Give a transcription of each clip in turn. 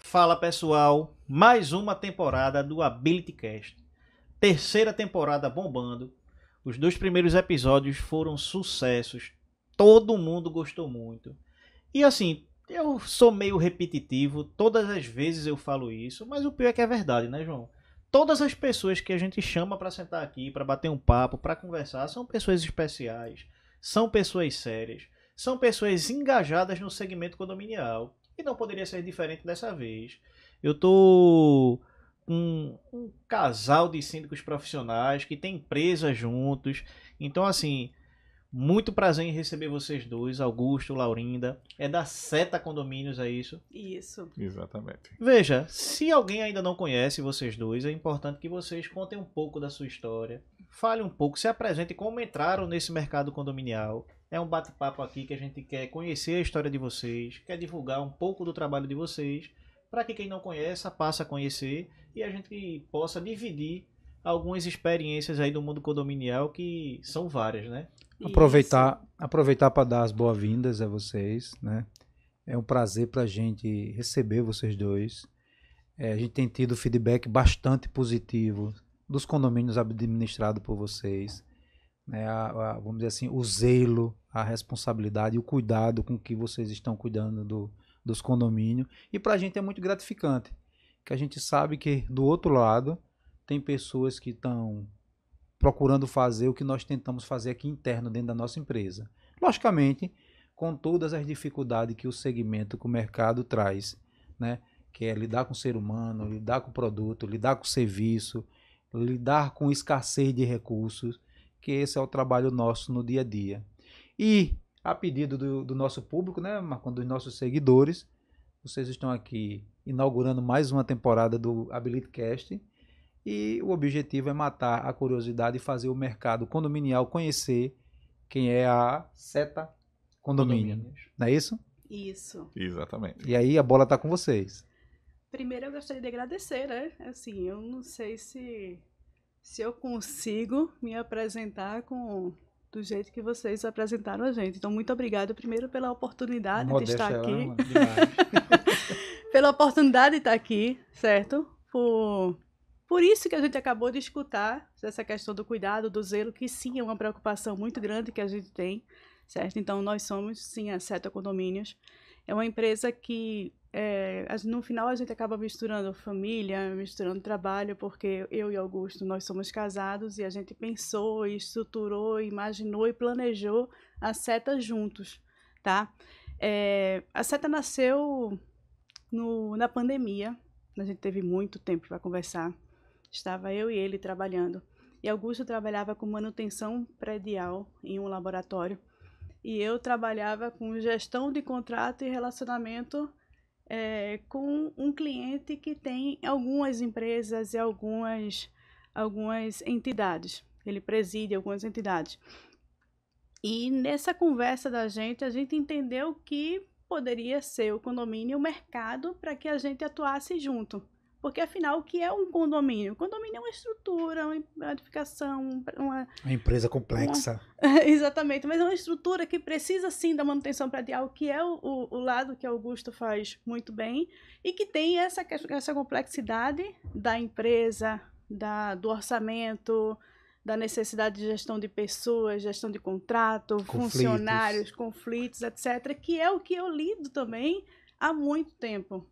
Fala pessoal, mais uma temporada do AbilityCast. Terceira temporada bombando. Os 2 primeiros episódios foram sucessos. Todo mundo gostou muito. E assim, eu sou meio repetitivo, todas as vezes eu falo isso, mas o pior é que é verdade, né, João? Todas as pessoas que a gente chama para sentar aqui, para bater um papo, para conversar, são pessoas especiais, são pessoas sérias, são pessoas engajadas no segmento condominial. E não poderia ser diferente dessa vez. Eu tô com um casal de síndicos profissionais que tem empresa juntos. Então, assim, muito prazer em receber vocês dois, Augusto, Laurinda. É da Seta Condomínios, é isso? Isso. Exatamente. Veja, se alguém ainda não conhece vocês dois, é importante que vocês contem um pouco da sua história. Fale um pouco, se apresentem como entraram nesse mercado condominial. É um bate-papo aqui que a gente quer conhecer a história de vocês, quer divulgar um pouco do trabalho de vocês, para que quem não conhece passe a conhecer e a gente possa dividir algumas experiências aí do mundo condominial, que são várias, né? Aproveitar para dar as boas-vindas a vocês, né? É um prazer para a gente receber vocês dois. A gente tem tido feedback bastante positivo dos condomínios administrados por vocês. Né? Vamos dizer assim, o zelo, a responsabilidade e o cuidado com que vocês estão cuidando dos condomínios. E para a gente é muito gratificante, que a gente sabe que do outro lado tem pessoas que estão procurando fazer o que nós tentamos fazer aqui interno dentro da nossa empresa. Logicamente, com todas as dificuldades que o segmento, que o mercado traz, né? Que é lidar com o ser humano, lidar com o produto, lidar com o serviço, lidar com escassez de recursos, que esse é o trabalho nosso no dia a dia. E, a pedido do nosso público, né, Marcão, dos nossos seguidores, vocês estão aqui inaugurando mais uma temporada do AbilityCast, e o objetivo é matar a curiosidade e fazer o mercado condominial conhecer quem é a Seta Condomínio. Não é isso? Isso. Exatamente. E aí a bola está com vocês. Primeiro eu gostaria de agradecer, né? Assim, eu não sei se eu consigo me apresentar do jeito que vocês apresentaram a gente. Então, muito obrigada primeiro pela oportunidade de estar aqui. Pela oportunidade de estar aqui, certo? Por isso que a gente acabou de escutar essa questão do cuidado, do zelo, que sim é uma preocupação muito grande que a gente tem, certo? Então, nós somos, sim, a Seta Condomínios. É uma empresa que, no final, a gente acaba misturando família, misturando trabalho, porque eu e Augusto, nós somos casados e a gente pensou, estruturou, imaginou e planejou a Seta juntos, tá? A Seta nasceu na pandemia, a gente teve muito tempo para conversar. Estava eu e ele trabalhando. E Augusto trabalhava com manutenção predial em um laboratório. E eu trabalhava com gestão de contrato e relacionamento com um cliente que tem algumas empresas e algumas entidades. Ele preside algumas entidades. E nessa conversa da gente, a gente entendeu que poderia ser o condomínio e o mercado para que a gente atuasse junto. Porque, afinal, o que é um condomínio? O condomínio é uma estrutura, uma edificação, uma empresa complexa. Exatamente, mas é uma estrutura que precisa, sim, da manutenção predial, que é o lado que Augusto faz muito bem, e que tem essa complexidade da empresa, do orçamento, da necessidade de gestão de pessoas, gestão de contrato, funcionários, conflitos, etc., que é o que eu lido também há muito tempo.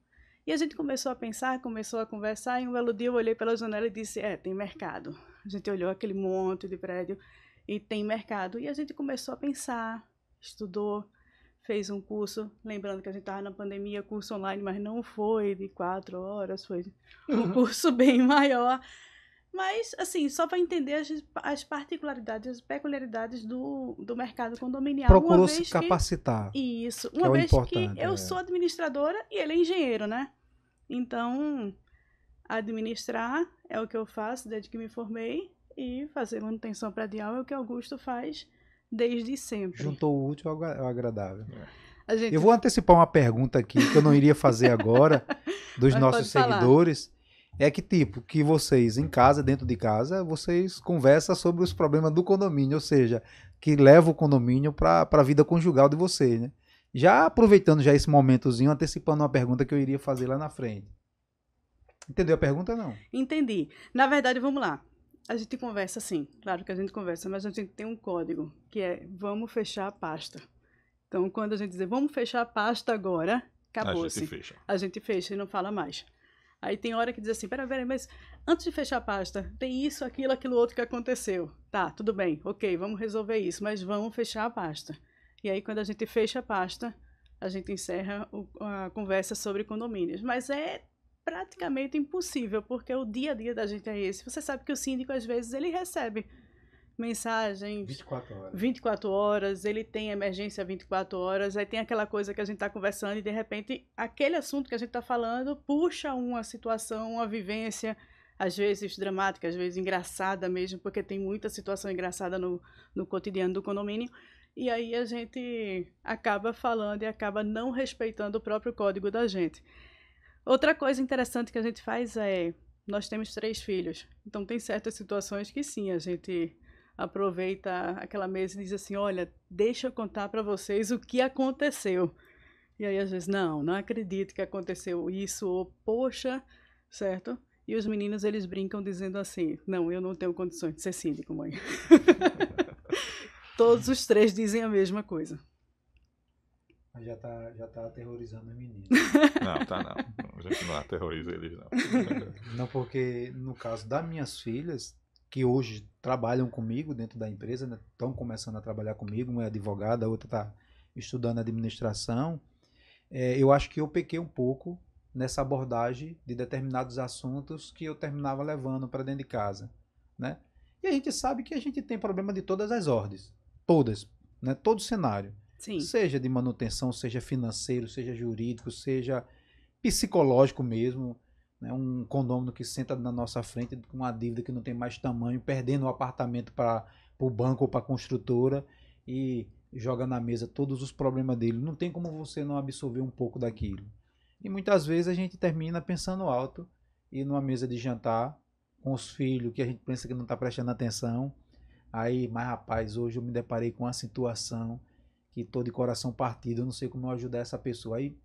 E a gente começou a pensar, começou a conversar, e um belo dia eu olhei pela janela e disse, tem mercado. A gente olhou aquele monte de prédio e tem mercado. E a gente começou a pensar, estudou, fez um curso, lembrando que a gente estava na pandemia, curso online, mas não foi de 4 horas, foi um curso bem maior. Mas, assim, só para entender as particularidades, as peculiaridades do mercado condominial. Procurou se capacitar. Isso. Uma vez que eu sou administradora e ele é engenheiro, né? Então, administrar é o que eu faço desde que me formei e fazer manutenção predial é o que Augusto faz desde sempre. Juntou o útil ao agradável. Eu vou antecipar uma pergunta aqui que eu não iria fazer agora dos nossos seguidores. é que tipo, que vocês em casa, dentro de casa, vocês conversam sobre os problemas do condomínio, ou seja, que leva o condomínio para a vida conjugal de vocês, né? Já aproveitando já esse momentozinho, antecipando uma pergunta que eu iria fazer lá na frente. Entendeu a pergunta, não? Entendi. Na verdade, vamos lá. A gente conversa sim, claro que a gente conversa, mas a gente tem um código, que é vamos fechar a pasta. Então, quando a gente dizer vamos fechar a pasta agora, acabou-se. A gente fecha e não fala mais. Aí tem hora que diz assim, peraí, mas antes de fechar a pasta, tem isso, aquilo outro que aconteceu. Tá, tudo bem, ok, vamos resolver isso, mas vamos fechar a pasta. E aí, quando a gente fecha a pasta, a gente encerra a conversa sobre condomínios. Mas é praticamente impossível, porque o dia a dia da gente é esse. Você sabe que o síndico, às vezes, ele recebe mensagens 24 horas, ele tem emergência 24 horas, aí tem aquela coisa que a gente está conversando e, de repente, aquele assunto que a gente está falando puxa uma situação, uma vivência, às vezes dramática, às vezes engraçada mesmo, porque tem muita situação engraçada no cotidiano do condomínio, e aí a gente acaba falando e acaba não respeitando o próprio código da gente. Outra coisa interessante que a gente faz é, nós temos 3 filhos, então tem certas situações que sim, a gente aproveita aquela mesa e diz assim, olha, deixa eu contar para vocês o que aconteceu. E aí às vezes, não acredito que aconteceu isso, ou poxa, certo? E os meninos, eles brincam dizendo assim, não, eu não tenho condições de ser síndico, mãe. Todos os 3 dizem a mesma coisa. Já tá aterrorizando os meninos. Não, tá não. A gente não aterroriza eles, não. Não, porque no caso das minhas filhas, que hoje trabalham comigo dentro da empresa, né? Estão começando a trabalhar comigo, uma é advogada, a outra está estudando administração, eu acho que eu pequei um pouco nessa abordagem de determinados assuntos que eu terminava levando para dentro de casa, né? E a gente sabe que a gente tem problema de todas as ordens, todas, né? Todo cenário. Sim. Seja de manutenção, seja financeiro, seja jurídico, seja psicológico mesmo, né? Um condômino que senta na nossa frente com uma dívida que não tem mais tamanho, perdendo o apartamento para o banco ou para a construtora e joga na mesa todos os problemas dele. Não tem como você não absorver um pouco daquilo. E muitas vezes a gente termina pensando alto e numa mesa de jantar com os filhos que a gente pensa que não está prestando atenção. Aí, mas rapaz, hoje eu me deparei com uma situação que tô de coração partido, eu não sei como eu ajudar essa pessoa. E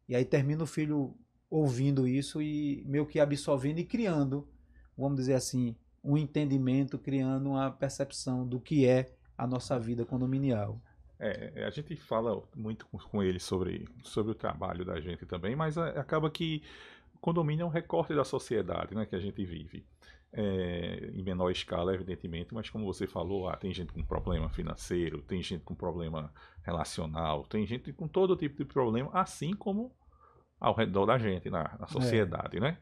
aí termina o filho ouvindo isso e meio que absorvendo e criando, vamos dizer assim, um entendimento, criando uma percepção do que é a nossa vida condominial. A gente fala muito com ele sobre o trabalho da gente também, mas acaba que o condomínio é um recorte da sociedade, né, que a gente vive. Em menor escala, evidentemente, mas como você falou, tem gente com problema financeiro, tem gente com problema relacional, tem gente com todo tipo de problema, assim como ao redor da gente, na sociedade, né?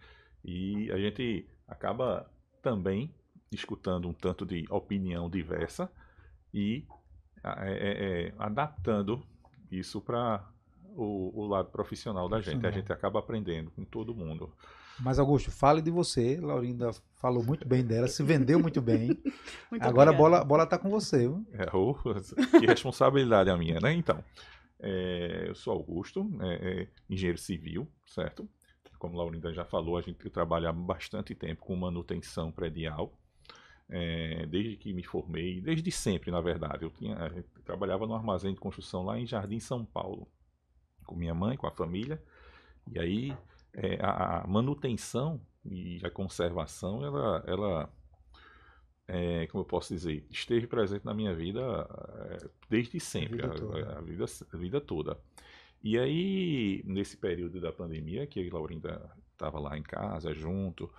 E a gente acaba também escutando um tanto de opinião diversa e adaptando isso para o lado profissional da gente. A gente acaba aprendendo com todo mundo. Mas, Augusto, fale de você. Laurinda falou muito bem dela, se vendeu muito bem. Muito Agora obrigada. a bola tá com você. Viu? Que responsabilidade a minha, né? Então, eu sou Augusto, engenheiro civil, certo? Como a Laurinda já falou, a gente trabalha há bastante tempo com manutenção predial. Desde que me formei, desde sempre, na verdade. Eu trabalhava no armazém de construção lá em Jardim, São Paulo, com minha mãe, com a família. E aí a manutenção e a conservação, ela como eu posso dizer, esteve presente na minha vida desde sempre, a vida toda. E aí, nesse período da pandemia, que a Laurinda estava lá em casa, junto,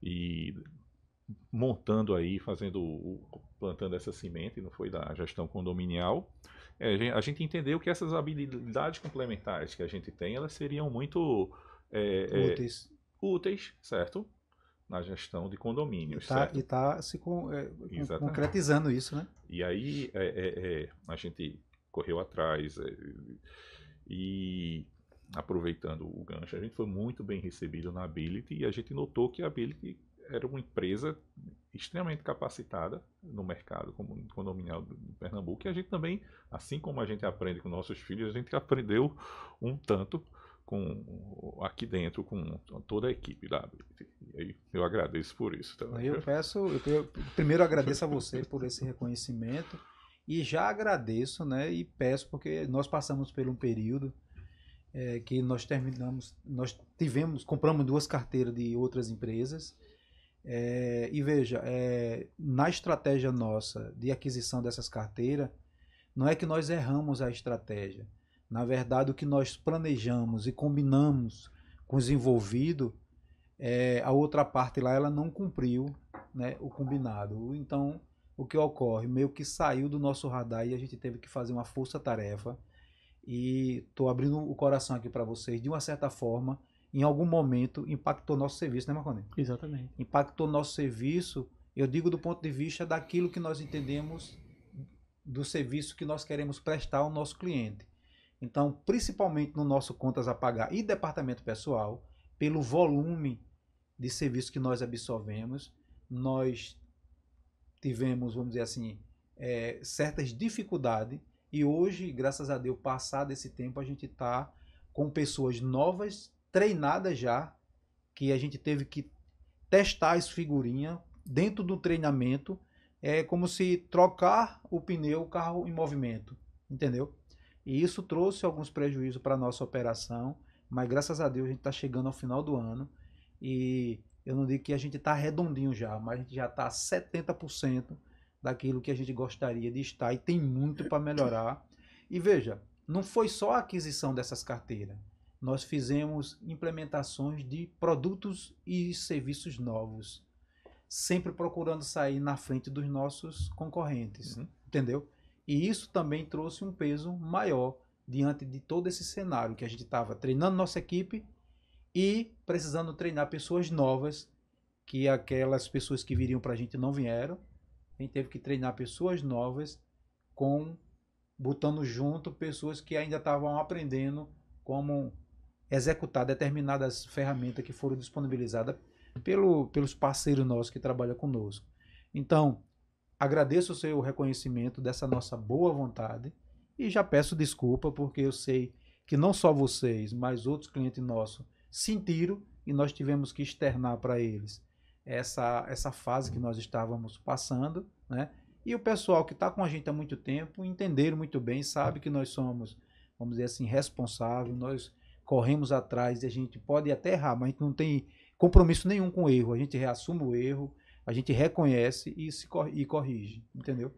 e montando aí, plantando essa semente, não foi da gestão condominial, a gente entendeu que essas habilidades complementares que a gente tem, elas seriam muito úteis, certo? Na gestão de condomínios. E está se concretizando isso, né? E aí a gente correu atrás e aproveitando o gancho, a gente foi muito bem recebido na Ability e a gente notou que a Ability era uma empresa extremamente capacitada no mercado condominial de Pernambuco, e a gente também, assim como a gente aprende com nossos filhos, a gente aprendeu um tanto aqui dentro com toda a equipe da Ability. Eu agradeço por isso também. Primeiro agradeço a você por esse reconhecimento e já agradeço, né, e peço porque nós passamos por um período que nós compramos 2 carteiras de outras empresas. E veja, na estratégia nossa de aquisição dessas carteiras, não é que nós erramos a estratégia. Na verdade, o que nós planejamos e combinamos com os envolvidos, a outra parte lá ela não cumpriu, né, o combinado. Então, o que ocorre? Meio que saiu do nosso radar e a gente teve que fazer uma força-tarefa. E estou abrindo o coração aqui para vocês, de uma certa forma, em algum momento impactou nosso serviço, né, Marconi? Exatamente. Impactou nosso serviço, eu digo do ponto de vista daquilo que nós entendemos do serviço que nós queremos prestar ao nosso cliente. Então, principalmente no nosso contas a pagar e departamento pessoal, pelo volume de serviço que nós absorvemos, nós tivemos, vamos dizer assim, certas dificuldades e hoje, graças a Deus, passado esse tempo, a gente está com pessoas novas, treinadas já, que a gente teve que testar as figurinhas dentro do treinamento, é como se trocar o pneu, o carro em movimento, entendeu? E isso trouxe alguns prejuízos para a nossa operação, mas graças a Deus a gente está chegando ao final do ano e eu não digo que a gente está redondinho já, mas a gente já está 70% daquilo que a gente gostaria de estar e tem muito para melhorar. E veja, não foi só a aquisição dessas carteiras. Nós fizemos implementações de produtos e serviços novos, sempre procurando sair na frente dos nossos concorrentes, entendeu? E isso também trouxe um peso maior diante de todo esse cenário que a gente estava treinando nossa equipe e precisando treinar pessoas novas, que aquelas pessoas que viriam para a gente não vieram. A gente teve que treinar pessoas novas, botando junto pessoas que ainda estavam aprendendo como executar determinadas ferramentas que foram disponibilizadas pelos parceiros nossos que trabalham conosco. Então, agradeço o seu reconhecimento dessa nossa boa vontade e já peço desculpa porque eu sei que não só vocês, mas outros clientes nossos sentiram e nós tivemos que externar para eles essa fase que nós estávamos passando, né? E o pessoal que está com a gente há muito tempo entenderam muito bem, sabe que nós somos, vamos dizer assim, responsáveis, nós corremos atrás e a gente pode até errar, mas a gente não tem compromisso nenhum com o erro, a gente reassume o erro, a gente reconhece e corrige, entendeu?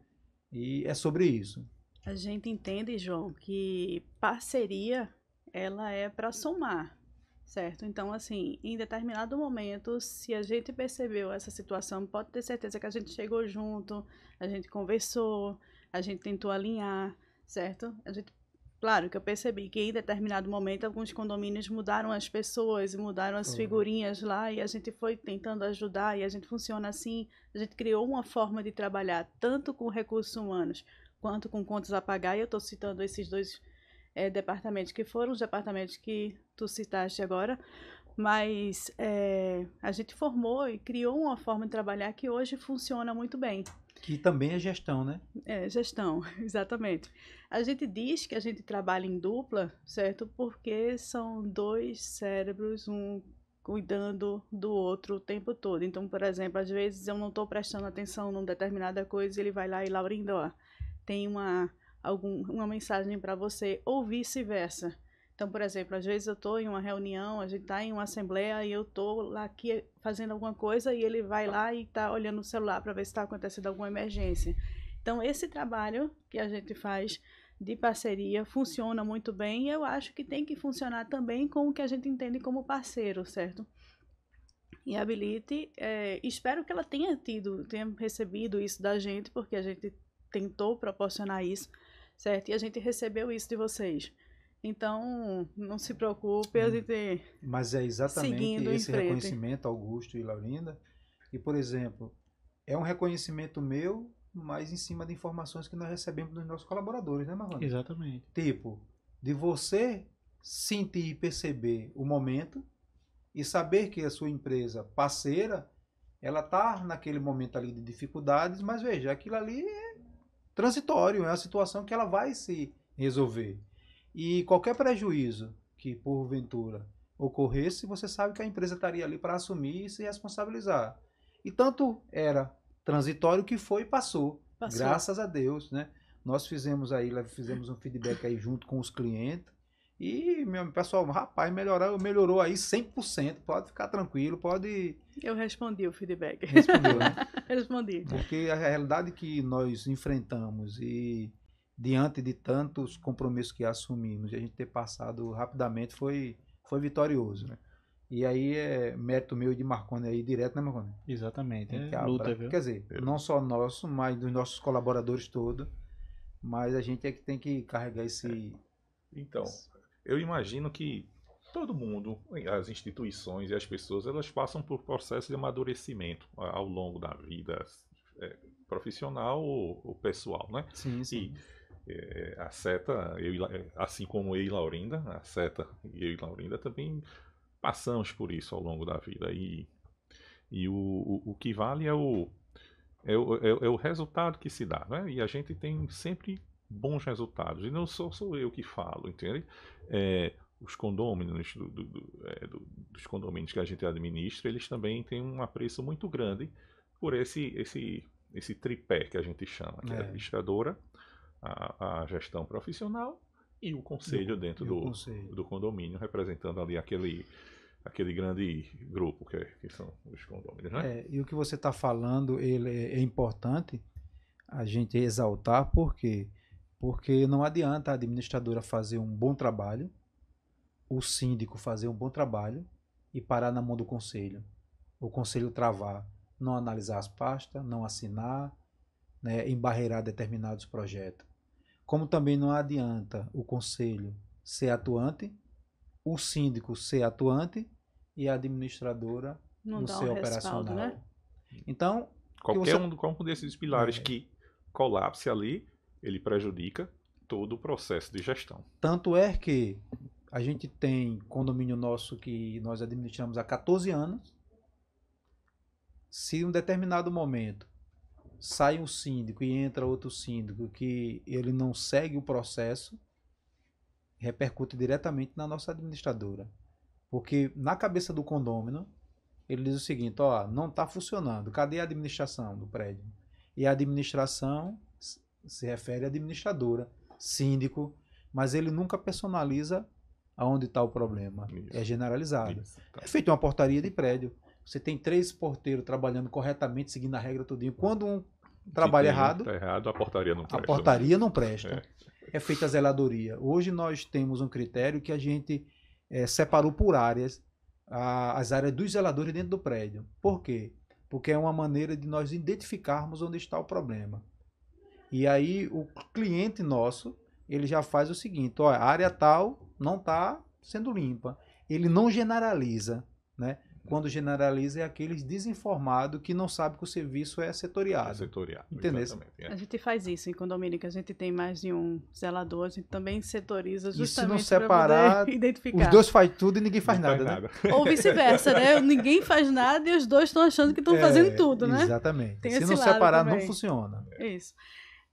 E é sobre isso. A gente entende, João, que parceria ela é para somar. Certo? Então, assim, em determinado momento, se a gente percebeu essa situação, pode ter certeza que a gente chegou junto, a gente conversou, a gente tentou alinhar, certo? Claro que eu percebi que em determinado momento alguns condomínios mudaram as pessoas, mudaram as figurinhas lá e a gente foi tentando ajudar e a gente funciona assim, a gente criou uma forma de trabalhar tanto com recursos humanos quanto com contas a pagar e eu estou citando esses dois departamentos que foram os departamentos que tu citaste agora, mas a gente formou e criou uma forma de trabalhar que hoje funciona muito bem. Que também é gestão, né? Gestão, exatamente. A gente diz que a gente trabalha em dupla, certo? Porque são 2 cérebros, um cuidando do outro o tempo todo. Então, por exemplo, às vezes eu não estou prestando atenção numa determinada coisa, ele vai lá e, Laurindo, ó, tem uma mensagem para você, ou vice-versa. Então, por exemplo, às vezes eu estou em uma reunião, a gente está em uma assembleia e eu estou lá aqui fazendo alguma coisa e ele vai lá e está olhando o celular para ver se está acontecendo alguma emergência. Então, esse trabalho que a gente faz de parceria funciona muito bem e eu acho que tem que funcionar também com o que a gente entende como parceiro, certo? E a Ability, espero que ela tenha recebido isso da gente, porque a gente tentou proporcionar isso, certo? E a gente recebeu isso de vocês. Então, não se preocupe, a gente Mas é exatamente esse reconhecimento, Augusto e Laurinda. E, por exemplo, é um reconhecimento meu, mas em cima de informações que nós recebemos dos nossos colaboradores, né, Marlon? Exatamente. Tipo, de você sentir e perceber o momento e saber que a sua empresa parceira, ela tá naquele momento ali de dificuldades, mas veja, aquilo ali é transitório, é uma situação que ela vai se resolver. E qualquer prejuízo que, porventura, ocorresse, você sabe que a empresa estaria ali para assumir e se responsabilizar. E tanto era transitório que foi e passou. Graças a Deus, né? Nós fizemos um feedback aí junto com os clientes e meu pessoal, rapaz, melhorou aí 100%. Pode ficar tranquilo, pode. Eu respondi o feedback. Respondeu, né? Respondi. Porque a realidade que nós enfrentamos e diante de tantos compromissos que assumimos, e a gente ter passado rapidamente foi vitorioso, né? E aí é mérito meu e de Marconi aí direto, né, Marconi? Exatamente. É Luta, viu? Quer dizer, não só nosso, mas dos nossos colaboradores todos, mas a gente é que tem que carregar esse... Então, eu imagino que todo mundo, as instituições e as pessoas, elas passam por processo de amadurecimento ao longo da vida profissional ou pessoal, né? Sim, sim. E a Seta, assim como eu e Laurinda, a Seta e eu e Laurinda também passamos por isso ao longo da vida. E o que vale é o resultado que se dá, né? E a gente tem sempre bons resultados. E não sou eu que falo, entende? Os condôminos dos condomínios que a gente administra, eles também têm um apreço muito grande por esse tripé que a gente chama, que é a administradora, a gestão profissional e o conselho dentro do condomínio, representando ali aquele grande grupo que são os condôminos, né? E o que você está falando, ele é importante a gente exaltar, por quê? Porque não adianta a administradora fazer um bom trabalho, o síndico fazer um bom trabalho e parar na mão do conselho. O conselho travar, não analisar as pastas, não assinar, né, embarrear determinados projetos. Como também não adianta o conselho ser atuante, o síndico ser atuante e a administradora não ser operacional. Respaldo, né? Então, qualquer um desses pilares que colapse ali, ele prejudica todo o processo de gestão. Tanto é que a gente tem condomínio nosso que nós administramos há 14 anos. Se em um determinado momento sai um síndico e entra outro síndico que ele não segue o processo, repercute diretamente na nossa administradora. Porque na cabeça do condômino, ele diz o seguinte, não está funcionando, cadê a administração do prédio? E a administração se refere à administradora, síndico, mas ele nunca personaliza aonde está o problema. Isso. É generalizado. Isso, tá. É feita uma portaria de prédio. Você tem 3 porteiros trabalhando corretamente, seguindo a regra tudinho. Quando um trabalha errado, a portaria não presta. A portaria não presta. É feita a zeladoria. Hoje nós temos um critério que a gente separou por áreas, as áreas dos zeladores dentro do prédio. Por quê? Porque é uma maneira de nós identificarmos onde está o problema. E aí o cliente nosso, ele já faz o seguinte, a área tal não está sendo limpa. Ele não generaliza, né? Quando generaliza é aqueles desinformados que não sabem que o serviço é setoriado. É setoriado, entendeu? A gente faz isso em condomínio, que a gente tem mais de um zelador, a gente também setoriza justamente para poder separar, identificar. Os dois fazem tudo e ninguém faz nada, né? Ou vice-versa, né? Ninguém faz nada e os dois estão achando que estão fazendo tudo, né? Exatamente. Tem Se não separar, não funciona. Isso.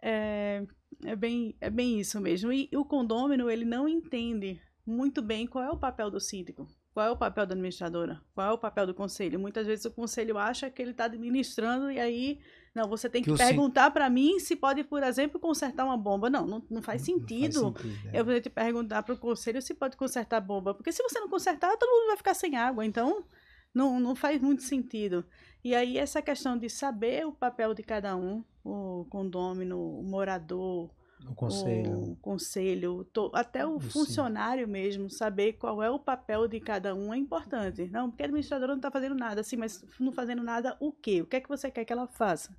É bem isso mesmo. E o condômino, ele não entende muito bem qual é o papel do síndico. Qual é o papel da administradora? Qual é o papel do conselho? Muitas vezes o conselho acha que ele está administrando e aí, não, você tem que perguntar para mim se pode, por exemplo, consertar uma bomba. Não faz sentido. Não faz sentido, eu vou te perguntar para o conselho se pode consertar a bomba. Porque se você não consertar, todo mundo vai ficar sem água. Então, não faz muito sentido. E aí, essa questão de saber o papel de cada um, o condômino, o morador, o conselho, até o funcionário mesmo, saber qual é o papel de cada um é importante. Não, porque a administradora não está fazendo nada, assim, mas não fazendo nada o quê? O que é que você quer que ela faça?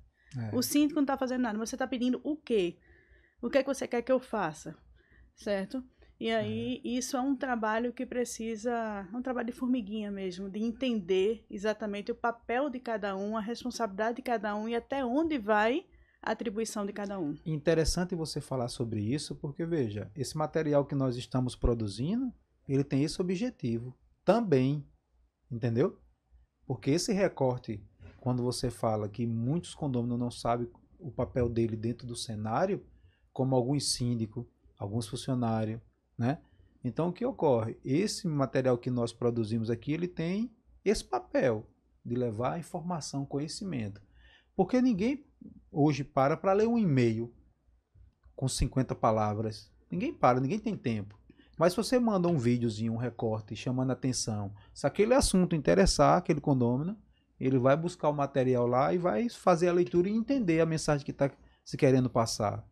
O síndico não está fazendo nada, mas você está pedindo o quê? O que é que você quer que eu faça? Certo? E aí, isso é um trabalho que precisa, é um trabalho de formiguinha mesmo, de entender exatamente o papel de cada um, a responsabilidade de cada um e até onde vai a atribuição de cada um. Interessante você falar sobre isso, porque, veja, esse material que nós estamos produzindo, ele tem esse objetivo também, entendeu? Porque esse recorte, quando você fala que muitos condôminos não sabem o papel dele dentro do cenário, como alguns síndicos, alguns funcionários, né? Então, o que ocorre? Esse material que nós produzimos aqui, ele tem esse papel de levar informação, conhecimento. Porque ninguém hoje para ler um e-mail com 50 palavras. Ninguém para, ninguém tem tempo. Mas se você manda um videozinho, um recorte, chamando a atenção, se aquele assunto interessar aquele condômino, ele vai buscar o material lá e vai fazer a leitura e entender a mensagem que está se querendo passar.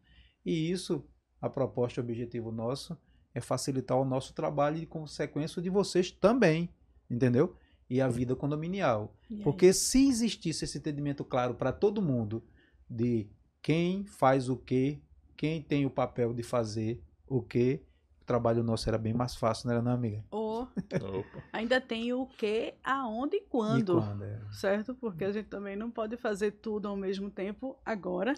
E isso, a proposta e o objetivo nosso é facilitar o nosso trabalho e, consequência, de vocês também, entendeu? E a vida condominial. Porque se existisse esse entendimento claro para todo mundo de quem faz o quê, quem tem o papel de fazer o quê, o trabalho nosso era bem mais fácil, não era não, amiga? Ainda tem o que, aonde e quando, é. certo? Porque a gente também não pode fazer tudo ao mesmo tempo agora,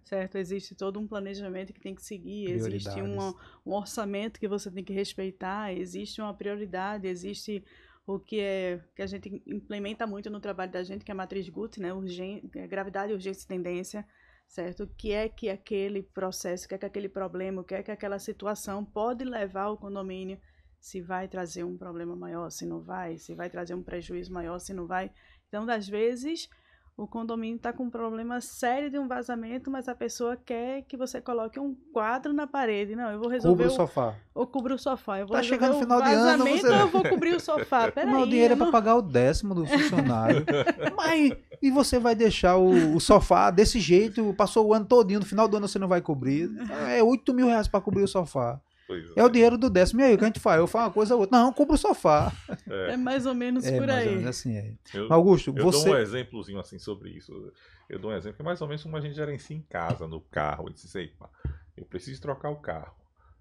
certo? Existe todo um planejamento que tem que seguir, existe um orçamento que você tem que respeitar, existe uma prioridade, existe o que a gente implementa muito no trabalho da gente, que é a matriz Guth, né? Gravidade, urgência e tendência, certo? O que é que aquele processo, o que é que aquele problema, o que é que aquela situação pode levar o condomínio, se vai trazer um problema maior, se não vai, se vai trazer um prejuízo maior, se não vai. Então, às vezes, o condomínio está com um problema sério de um vazamento, mas a pessoa quer que você coloque um quadro na parede. Não, eu vou resolver Cubra o sofá. Ou cubra o sofá. Eu vou tá chegando no final de ano, você... eu vou cobrir o sofá. Peraí, o meu dinheiro é para pagar o 10º do funcionário. Mas, e você vai deixar o sofá desse jeito, passou o ano todinho, no final do ano você não vai cobrir. É 8 mil reais para cobrir o sofá. É o dinheiro do 10º. E aí, o que a gente faz? Eu falo uma coisa ou outra. Não, cubra o sofá. É mais ou menos por mais aí. Ou menos assim, Augusto, eu você... dou um exemplozinho assim sobre isso. Eu dou um exemplo que é mais ou menos como a gente gerencia em casa, no carro. Eu disse, epa, eu preciso trocar o carro.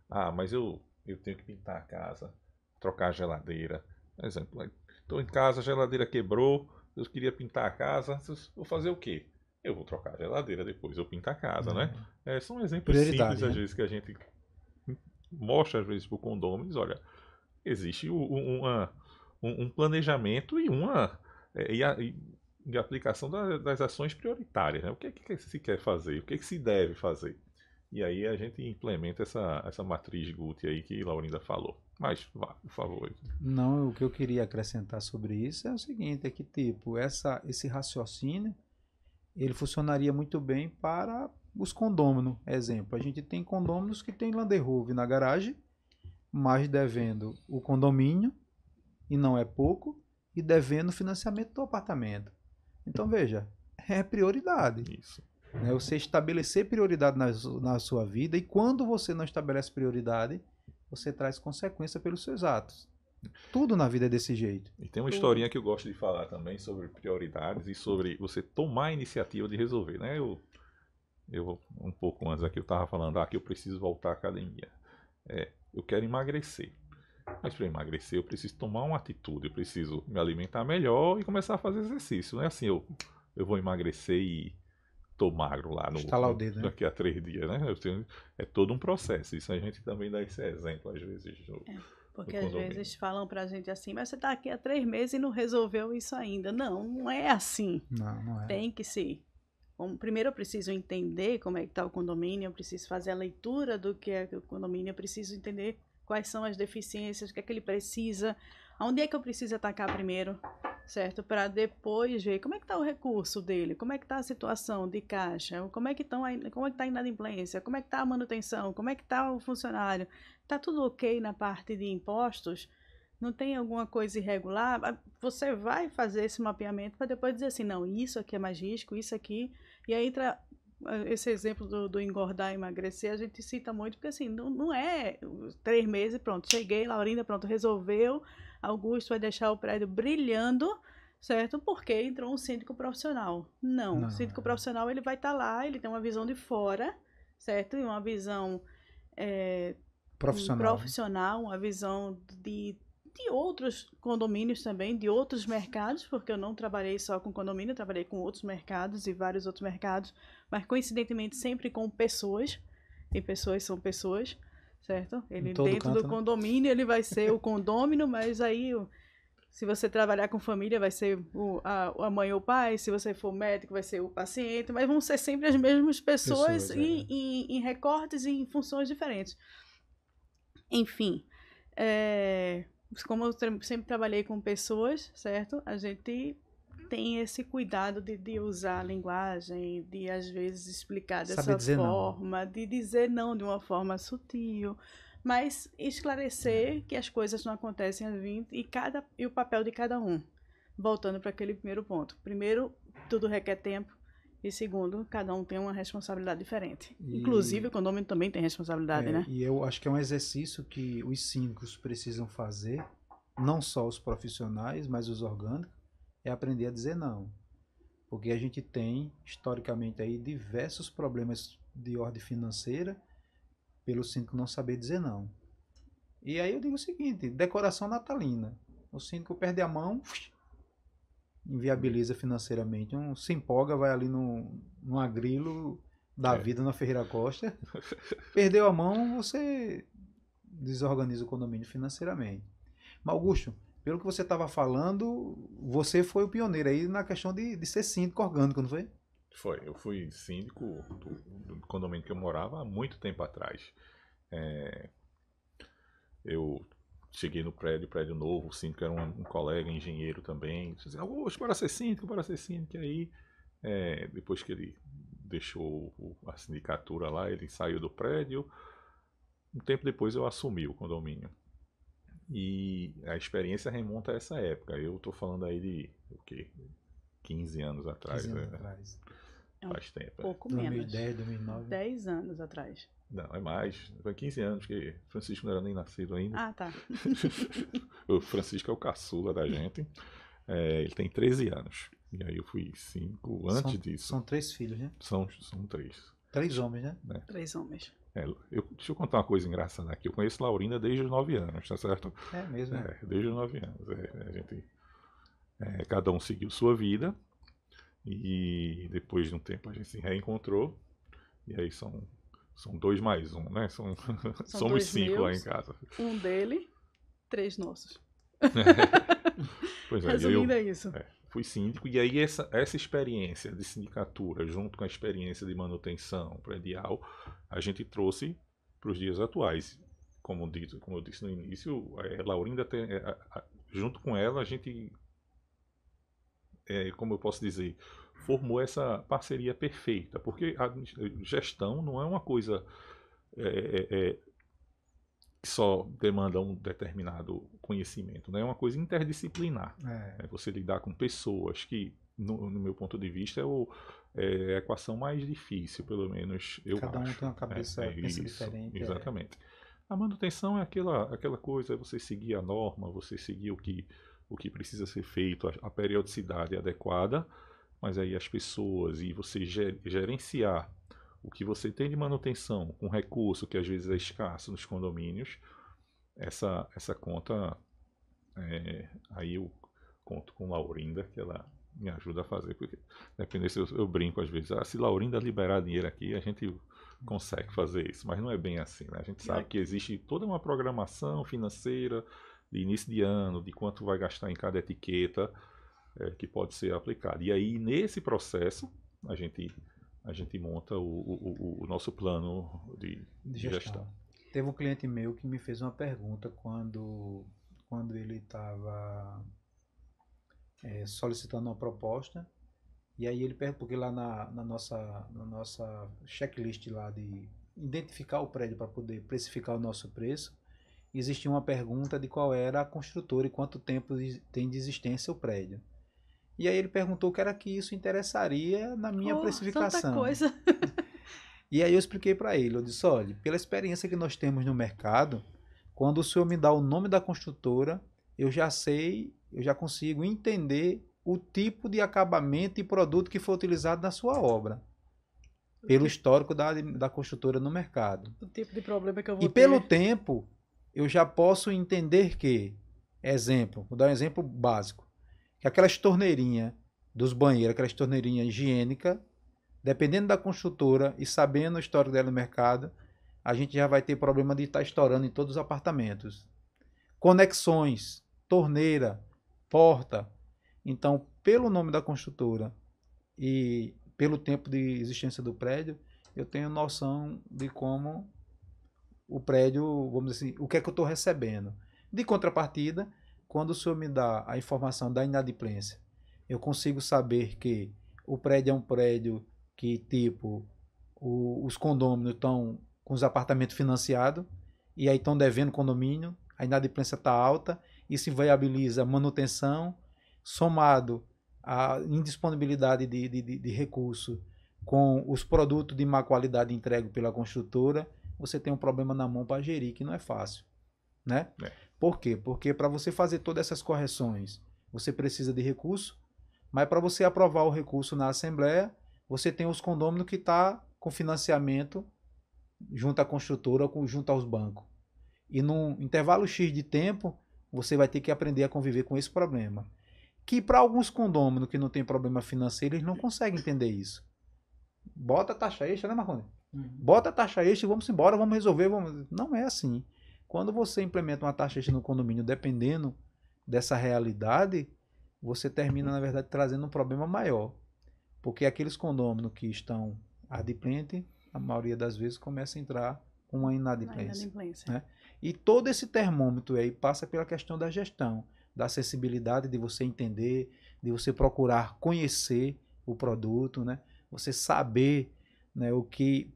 Ah, mas eu tenho que pintar a casa, trocar a geladeira. Por exemplo, estou em casa, a geladeira quebrou, eu queria pintar a casa, vou fazer o quê? Eu vou trocar a geladeira depois, eu pinto a casa, né? São exemplos simples, às vezes, que a gente mostra, às vezes, para o condôminos. Olha, existe um planejamento e a aplicação das ações prioritárias, né? O que é que se quer fazer? O que é que se deve fazer? E aí a gente implementa essa matriz Guth aí que Laurinda falou. Mas, vá, por favor. Não, o que eu queria acrescentar sobre isso é o seguinte, é que, tipo, esse raciocínio, ele funcionaria muito bem para os condôminos. Exemplo, a gente tem condôminos que tem Land Rover na garagem, mas devendo o condomínio, e não é pouco, e devendo o financiamento do apartamento. Então, veja, é prioridade. Isso. Né? Você estabelecer prioridade na sua vida, e quando você não estabelece prioridade, você traz consequência pelos seus atos. Tudo na vida é desse jeito. E tem uma historinha que eu gosto de falar também sobre prioridades e sobre você tomar a iniciativa de resolver, né? Eu um pouco antes aqui eu estava falando que eu preciso voltar à academia. Eu quero emagrecer. Mas para emagrecer eu preciso tomar uma atitude, eu preciso me alimentar melhor e começar a fazer exercício. Não é assim, eu vou emagrecer e tô magro lá o dedo, né? Daqui a 3 dias, né? É todo um processo. Isso a gente também dá esse exemplo às vezes. Porque às vezes falam pra gente assim, mas você tá aqui há 3 meses e não resolveu isso ainda. Não é assim. Não é. Tem que ser. Primeiro eu preciso entender como é que tá o condomínio, eu preciso fazer a leitura do que é o condomínio, eu preciso entender quais são as deficiências, o que é que ele precisa, onde é que eu preciso atacar primeiro, certo? Para depois ver como é que está o recurso dele, como é que está a situação de caixa, como é que está a inadimplência, como é que está a manutenção, como é que está o funcionário. Está tudo ok na parte de impostos? Não tem alguma coisa irregular? Você vai fazer esse mapeamento para depois dizer assim, não, isso aqui é mais risco, isso aqui, e aí entra... Esse exemplo do engordar e emagrecer, a gente cita muito, porque assim, não é 3 meses, pronto, cheguei, Laurinda, pronto, resolveu, Augusto vai deixar o prédio brilhando, certo? Porque entrou um síndico profissional. Não, o síndico profissional, ele vai estar lá, ele tem uma visão de fora, certo? E uma visão profissional, uma visão de outros condomínios também, de outros mercados, porque eu não trabalhei só com condomínio, eu trabalhei com outros mercados e vários outros mercados, mas coincidentemente sempre com pessoas, e pessoas são pessoas, certo? Ele dentro do condomínio, ele vai ser o condômino, mas aí se você trabalhar com família vai ser a mãe ou o pai, se você for médico vai ser o paciente, mas vão ser sempre as mesmas pessoas em recortes e em funções diferentes. Enfim, Como eu sempre trabalhei com pessoas, certo? A gente tem esse cuidado de usar a linguagem, de às vezes explicar dessa forma, de dizer não de uma forma sutil, mas esclarecer que as coisas não acontecem assim e o papel de cada um. Voltando para aquele primeiro ponto. Primeiro, tudo requer tempo. E segundo, cada um tem uma responsabilidade diferente. Inclusive, o condomínio também tem responsabilidade, né? E eu acho que é um exercício que os síndicos precisam fazer, não só os profissionais, mas os orgânicos, é aprender a dizer não. Porque a gente tem, historicamente, aí, diversos problemas de ordem financeira pelo síndico não saber dizer não. E aí eu digo o seguinte, decoração natalina. O síndico perde a mão, inviabiliza financeiramente. Se empolga, vai ali no agrilo da vida na Ferreira Costa. Perdeu a mão, você desorganiza o condomínio financeiramente. Mas, Augusto, pelo que você estava falando, você foi o pioneiro aí na questão de ser síndico orgânico, não foi? Foi. Eu fui síndico do condomínio que eu morava há muito tempo atrás. Eu cheguei no prédio novo, o síndico era um colega, engenheiro também. Disse, Augusto, para ser síndico. E aí, depois que ele deixou a sindicatura lá, ele saiu do prédio. Um tempo depois eu assumi o condomínio. E a experiência remonta a essa época. Eu estou falando aí de o quê? 15 anos atrás. 15 anos atrás. Faz tempo. Pouco 2010, menos. 2009. 10 anos atrás. Não, é mais. Foi 15 anos, porque Francisco não era nem nascido ainda. Ah, tá. O Francisco é o caçula da gente. Ele tem 13 anos. E aí eu fui 5 antes disso. São 3 filhos, né? São 3. 3 homens, né? 3 homens. Deixa eu contar uma coisa engraçada aqui. Eu conheço Laurinda desde os 9 anos, tá certo? É mesmo? Desde os 9 anos. A gente, cada um seguiu sua vida. E depois de um tempo a gente se reencontrou. E aí são 2 mais 1, né? Somos 5 lá em casa. Um dele, 3 nossos. Pois é, resumindo, é isso. Fui síndico, e aí essa experiência de sindicatura, junto com a experiência de manutenção predial, a gente trouxe para os dias atuais. Como eu disse no início, a Laurinda junto com ela, a gente, como eu posso dizer, formou essa parceria perfeita, porque a gestão não é uma coisa que só demanda um determinado conhecimento, né? É uma coisa interdisciplinar. É você lidar com pessoas que, no meu ponto de vista, é a equação mais difícil, pelo menos eu acho. Cada um tem uma cabeça pensa diferente. Exatamente. A manutenção é aquela coisa, é você seguir a norma, você seguir o que precisa ser feito, a periodicidade adequada, mas aí as pessoas e você gerenciar o que você tem de manutenção com recurso que às vezes é escasso nos condomínios, essa conta, aí eu conto com Laurinda, que ela me ajuda a fazer, porque dependendo se eu brinco às vezes, se Laurinda liberar dinheiro aqui, a gente consegue fazer isso, mas não é bem assim, né? A gente sabe que existe toda uma programação financeira de início de ano, de quanto vai gastar em cada etiqueta que pode ser aplicada. E aí, nesse processo, a gente monta o nosso plano de gestão. Teve um cliente meu que me fez uma pergunta quando ele estava solicitando uma proposta, e aí ele perguntou, porque lá na nossa checklist lá de identificar o prédio para poder precificar o nosso preço, existia uma pergunta de qual era a construtora e quanto tempo tem de existência o prédio. E aí ele perguntou o que era que isso interessaria na minha precificação. Tanta coisa. E aí eu expliquei para ele, eu disse, olha, pela experiência que nós temos no mercado, quando o senhor me dá o nome da construtora, eu já consigo entender o tipo de acabamento e produto que foi utilizado na sua obra. Pelo histórico da construtora no mercado. O tipo de problema que eu vou ter. E pelo tempo, eu já posso entender que, vou dar um exemplo básico, que aquelas torneirinhas dos banheiros, aquelas torneirinhas higiênicas, dependendo da construtora e sabendo o histórico dela no mercado, a gente já vai ter problema de estar estourando em todos os apartamentos. Conexões, torneira, porta. Então, pelo nome da construtora e pelo tempo de existência do prédio, eu tenho noção de como o prédio, vamos dizer assim, o que é que eu estou recebendo. De contrapartida, quando o senhor me dá a informação da inadimplência, eu consigo saber que o prédio é um prédio que, tipo, os condôminos estão com os apartamentos financiados e aí estão devendo condomínio, a inadimplência está alta, isso inviabiliza a manutenção, somado à indisponibilidade de recurso com os produtos de má qualidade entregues pela construtora, você tem um problema na mão para gerir, que não é fácil. Né? Por quê? Porque para você fazer todas essas correções, você precisa de recurso, mas para você aprovar o recurso na Assembleia, você tem os condôminos que estão com financiamento junto à construtora ou junto aos bancos. E num intervalo X de tempo, você vai ter que aprender a conviver com esse problema. Que para alguns condôminos que não tem problema financeiro, eles não conseguem entender isso. Bota a taxa extra, né, Marconi? Bota a taxa extra e vamos embora, vamos resolver. Não é assim. Quando você implementa uma taxa extra no condomínio, dependendo dessa realidade, você termina, na verdade, trazendo um problema maior. Porque aqueles condôminos que estão adimplentes, a maioria das vezes começa a entrar com uma inadimplência. Né? E todo esse termômetro aí passa pela questão da gestão, da acessibilidade, de você entender, de você procurar conhecer o produto, né? Você saber, né,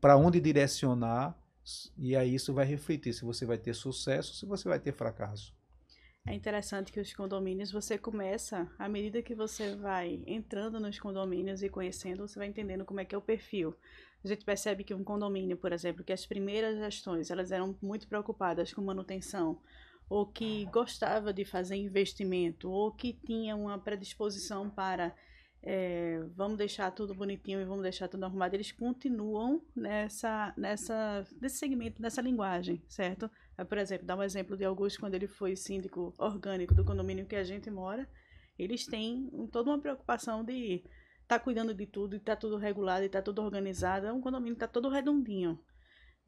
para onde direcionar, e aí isso vai refletir se você vai ter sucesso, se você vai ter fracasso. É interessante que os condomínios, você começa, à medida que você vai entrando nos condomínios e conhecendo, você vai entendendo como é que é o perfil. A gente percebe que um condomínio, por exemplo, que as primeiras gestões, elas eram muito preocupadas com manutenção, ou que gostava de fazer investimento, ou que tinha uma predisposição para vamos deixar tudo bonitinho e vamos deixar tudo arrumado, eles continuam nesse segmento, nessa linguagem, certo? Por exemplo, dá um exemplo de Augusto, quando ele foi síndico orgânico do condomínio que a gente mora, eles têm toda uma preocupação de estar cuidando de tudo, e tá tudo regulado, e tá tudo organizado, é um condomínio que tá todo redondinho.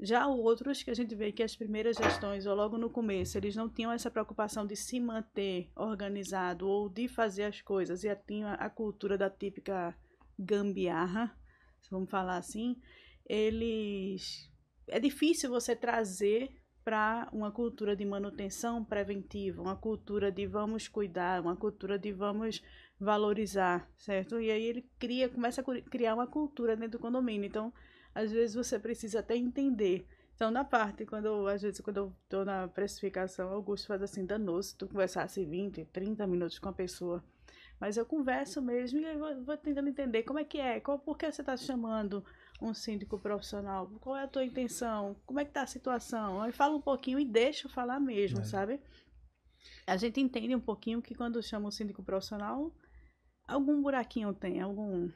Já outros que a gente vê que as primeiras gestões, ou logo no começo, eles não tinham essa preocupação de se manter organizado ou de fazer as coisas, e tinha a cultura da típica gambiarra, vamos falar assim, é difícil você trazer para uma cultura de manutenção preventiva, uma cultura de vamos cuidar, uma cultura de vamos valorizar, certo? E aí ele começa a criar uma cultura dentro do condomínio. Então, às vezes você precisa até entender. Então, na parte, às vezes quando eu estou na precificação, o Augusto faz assim, danoso, se tu conversasse 20, 30 minutos com a pessoa. Mas eu converso mesmo e eu vou tentando entender como é que é, por que você está chamando um síndico profissional, qual é a tua intenção, como é que está a situação. Aí fala um pouquinho e deixa eu falar mesmo, sabe? A gente entende um pouquinho que quando chama um síndico profissional, algum buraquinho tem, algum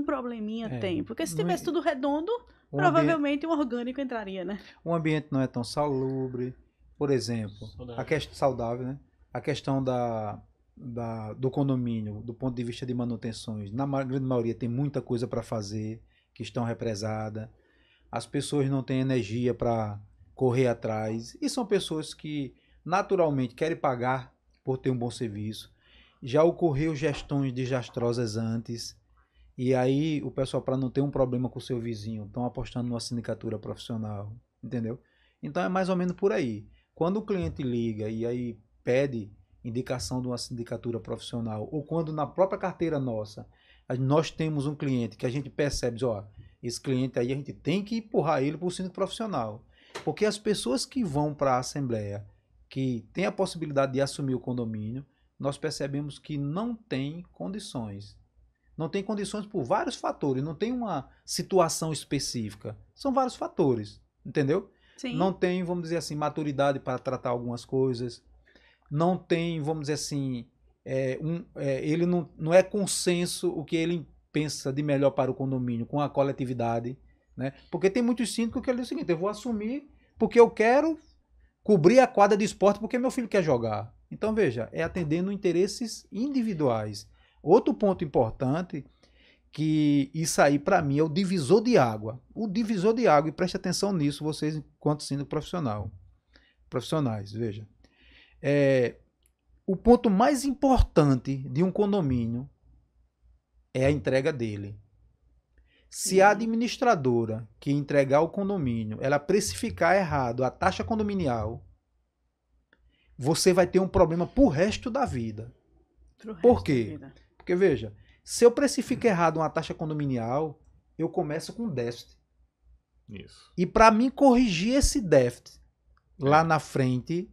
probleminha tem. Porque se tivesse tudo redondo, provavelmente um orgânico entraria, né? O ambiente não é tão salubre. Por exemplo, a questão saudável, né? A questão do condomínio, do ponto de vista de manutenções, na grande maioria tem muita coisa para fazer, que estão represadas. As pessoas não têm energia para correr atrás. E são pessoas que naturalmente querem pagar por ter um bom serviço. Já ocorreu gestões desastrosas antes. E aí o pessoal, para não ter um problema com o seu vizinho, estão apostando numa sindicatura profissional, entendeu? Então é mais ou menos por aí. Quando o cliente liga e aí pede indicação de uma sindicatura profissional, ou quando na própria carteira nossa, nós temos um cliente que a gente percebe, ó, esse cliente aí a gente tem que empurrar ele para o síndico profissional. Porque as pessoas que vão para a Assembleia, que têm a possibilidade de assumir o condomínio, nós percebemos que não tem condições. Não tem condições por vários fatores, não tem uma situação específica. São vários fatores, entendeu? Sim. Não tem, vamos dizer assim, maturidade para tratar algumas coisas. Não tem, vamos dizer assim, ele não é consenso o que ele pensa de melhor para o condomínio com a coletividade, né? Porque tem muitos síndicos que ele diz o seguinte, eu vou assumir porque eu quero cobrir a quadra de esporte porque meu filho quer jogar. Então, veja, é atendendo interesses individuais. Outro ponto importante, que isso aí para mim é o divisor de água. O divisor de água, e preste atenção nisso, vocês enquanto síndico profissionais, veja. O ponto mais importante de um condomínio é a entrega dele. Se a administradora que entregar o condomínio, ela precificar errado a taxa condominial, você vai ter um problema pro resto da vida. Pro resto Por da quê? vida. Porque, veja, se eu precifico errado uma taxa condominial, eu começo com déficit. Isso. E para mim corrigir esse déficit lá na frente,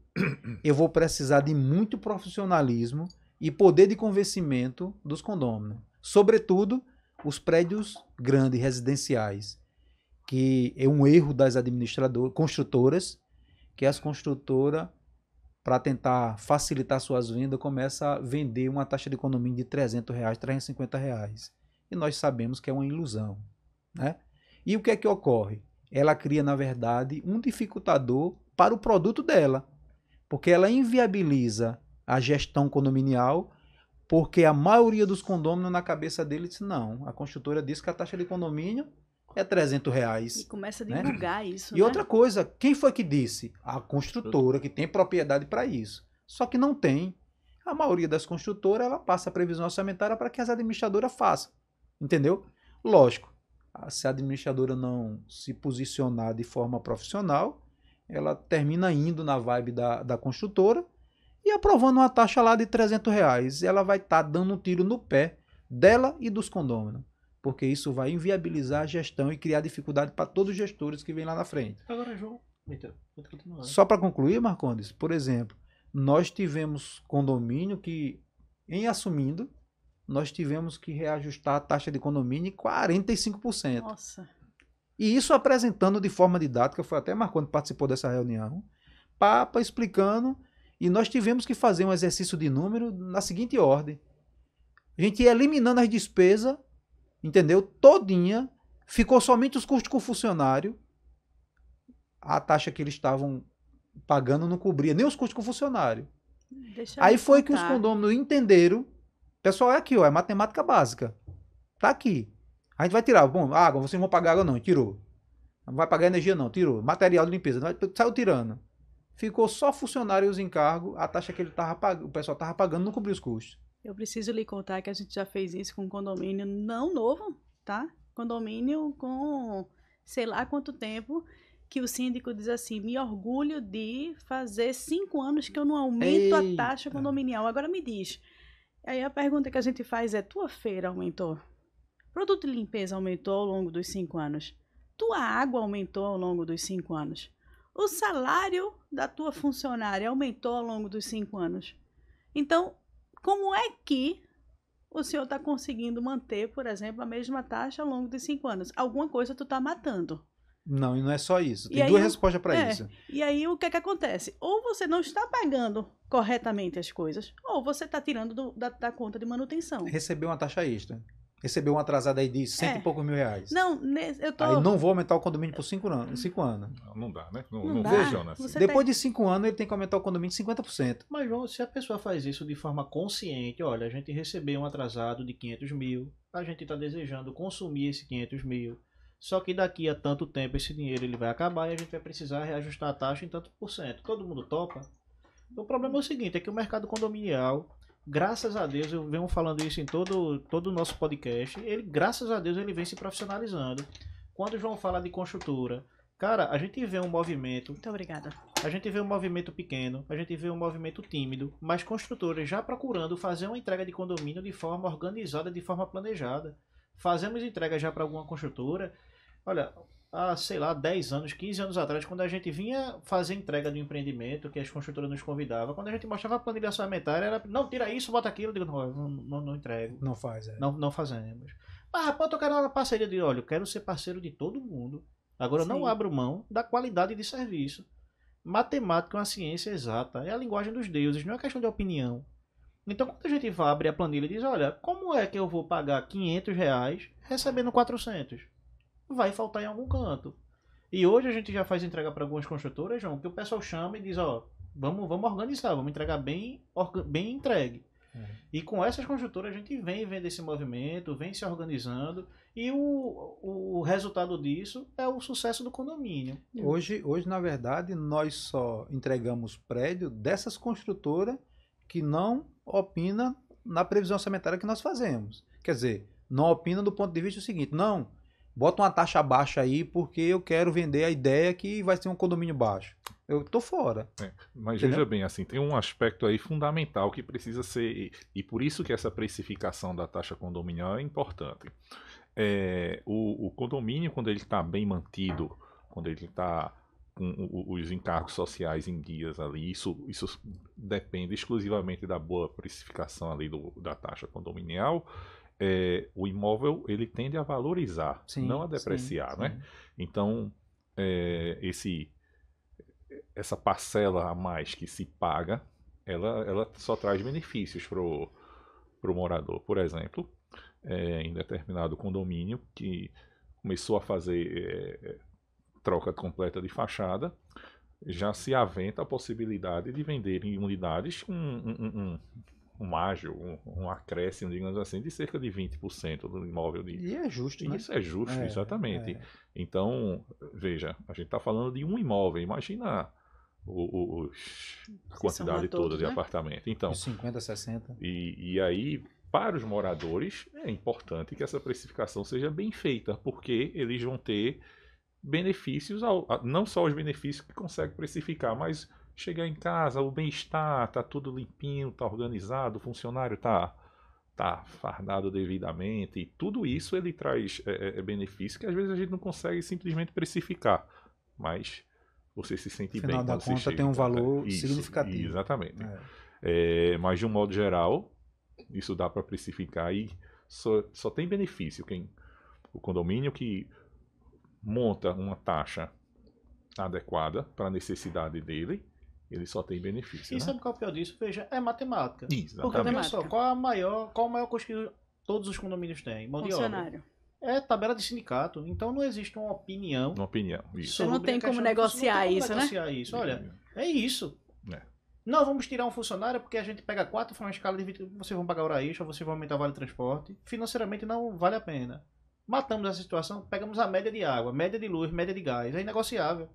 eu vou precisar de muito profissionalismo e poder de convencimento dos condôminos. Sobretudo, os prédios grandes, residenciais, que é um erro das construtoras, que as construtoras, para tentar facilitar suas vendas, começam a vender uma taxa de condomínio de R$300, R$350. E nós sabemos que é uma ilusão, né? E o que é que ocorre? Ela cria, na verdade, um dificultador para o produto dela, porque ela inviabiliza a gestão condominial, porque a maioria dos condôminos na cabeça deles diz, não, a construtora diz que a taxa de condomínio é R$300. E começa a né? divulgar isso, E outra coisa, quem foi que disse? A construtora, que tem propriedade para isso. Só que não tem. A maioria das construtoras, ela passa a previsão orçamentária para que as administradoras façam. Entendeu? Lógico, se a administradora não se posicionar de forma profissional, ela termina indo na vibe da construtora e aprovando uma taxa lá de R$300. Ela vai estar dando um tiro no pé dela e dos condôminos. Porque isso vai inviabilizar a gestão e criar dificuldade para todos os gestores que vêm lá na frente. Agora, João, então, pode continuar. Só para concluir, Marcondes, por exemplo, nós tivemos condomínio que, em assumindo, nós tivemos que reajustar a taxa de condomínio em 45%. Nossa. E isso apresentando de forma didática, foi até Marcondes participou dessa reunião, Papa explicando, e nós tivemos que fazer um exercício de número na seguinte ordem. A gente ia eliminando as despesas, entendeu? Todinha, ficou somente os custos com o funcionário. A taxa que eles estavam pagando não cobria nem os custos com o funcionário. Aí foi que os condôminos entenderam. Pessoal, é aqui, ó, é matemática básica. Tá aqui. A gente vai tirar, bom, água, vocês não vão pagar água não, tirou. Não vai pagar energia não, tirou. Material de limpeza, saiu tirando. Ficou só funcionários em cargo, a taxa que ele tava pagando, o pessoal estava pagando não cobriu os custos. Eu preciso lhe contar que a gente já fez isso com um condomínio não novo, tá? Condomínio com sei lá quanto tempo, que o síndico diz assim, me orgulho de fazer 5 anos que eu não aumento a taxa condominial. Agora me diz, aí a pergunta que a gente faz é, tua feira aumentou? Produto de limpeza aumentou ao longo dos 5 anos? Tua água aumentou ao longo dos 5 anos? O salário da tua funcionária aumentou ao longo dos 5 anos? Então, como é que o senhor está conseguindo manter, por exemplo, a mesma taxa ao longo dos 5 anos? Alguma coisa tu está matando. Não, e não é só isso. Tem duas respostas para isso. E aí o que é que acontece? Ou você não está pagando corretamente as coisas, ou você está tirando da conta de manutenção. Recebeu uma taxa extra. Recebeu uma atrasada aí de 100 e poucos mil reais. Não, eu tô... Aí não vou aumentar o condomínio por 5 anos. Não dá, né? Não dá. Funciona assim. Você Depois de 5 anos, ele tem que aumentar o condomínio de 50%. Mas, João, se a pessoa faz isso de forma consciente, olha, a gente recebeu um atrasado de 500 mil, a gente está desejando consumir esse 500 mil, só que daqui a tanto tempo esse dinheiro ele vai acabar e a gente vai precisar reajustar a taxa em tanto por cento. Todo mundo topa? O problema é o seguinte, é que o mercado condominial, graças a Deus, eu venho falando isso em todo o nosso podcast, ele, graças a Deus, ele vem se profissionalizando. Quando o João fala de construtora, cara, a gente vê um movimento... Muito obrigada. A gente vê um movimento pequeno, a gente vê um movimento tímido, mas construtoras já procurando fazer uma entrega de condomínio de forma organizada, de forma planejada. Fazemos entrega já para alguma construtora. Olha, há, sei lá, 10 anos, 15 anos atrás, quando a gente vinha fazer entrega do empreendimento, que as construtoras nos convidavam, quando a gente mostrava a planilha orçamentária, era, não, tira isso, bota aquilo, eu digo, não entrego. Não faz, Não fazemos. Mas, rapaz, eu quero uma parceria de, olha, eu quero ser parceiro de todo mundo. Agora, eu não abro mão da qualidade de serviço. Matemática é uma ciência exata, é a linguagem dos deuses, não é questão de opinião. Então, quando a gente vai abrir a planilha e diz, olha, como é que eu vou pagar R$500 recebendo 400? Vai faltar em algum canto. E hoje a gente já faz entrega para algumas construtoras, João, que o pessoal chama e diz, ó, vamos organizar, vamos entregar bem entregue. E com essas construtoras a gente vem vendo esse movimento, vem se organizando, e o resultado disso é o sucesso do condomínio. Hoje, na verdade, nós só entregamos prédio dessas construtoras que não opina na previsão orçamentária que nós fazemos. Quer dizer, não opina do ponto de vista seguinte, não, bota uma taxa baixa aí porque eu quero vender a ideia que vai ser um condomínio baixo. Eu tô fora. Mas Entendeu? veja bem, assim, tem um aspecto aí fundamental que precisa ser, e por isso que essa precificação da taxa condominial é importante. O condomínio, quando ele está bem mantido, quando ele está com os encargos sociais em dias ali, isso depende exclusivamente da boa precificação ali da taxa condominial. O imóvel ele tende a valorizar, Sim, não a depreciar, sim, né? sim. Então, essa parcela a mais que se paga, ela só traz benefícios pro morador. Por exemplo, em determinado condomínio que começou a fazer troca completa de fachada, já se aventa a possibilidade de vender em unidades um ágio, um acréscimo, digamos assim, de cerca de 20% do imóvel. E é justo, né? Isso é justo, exatamente. Então, veja, a gente está falando de um imóvel, imagina a quantidade toda de apartamento. Então, 50, 60. E aí, para os moradores, é importante que essa precificação seja bem feita, porque eles vão ter benefícios, não só os benefícios que consegue precificar, mas chegar em casa, o bem-estar, tá tudo limpinho, tá organizado, o funcionário tá fardado devidamente, e tudo isso ele traz benefício que às vezes a gente não consegue simplesmente precificar, mas você se sente bem. No final da quando você conta chega tem um em casa. valor significativo. Exatamente. Mas de um modo geral, isso dá para precificar e só tem benefício o condomínio que monta uma taxa adequada para a necessidade dele, ele só tem benefício. E né? sabe qual é o pior disso? Veja, é matemática. Exatamente. Porque olha só, qual o maior custo que todos os condomínios têm? Mão de obra. Funcionário. É tabela de sindicato. Então não existe uma opinião. Uma opinião. Isso. Você não tem como negociar isso, né? Isso. Olha, é isso. É. Não, vamos tirar um funcionário porque a gente pega 4 foi uma escala de 20, vocês vão pagar hora extra, vocês vão aumentar o vale transporte. Financeiramente não vale a pena. Matamos essa situação, pegamos a média de água, média de luz, média de gás. É inegociável.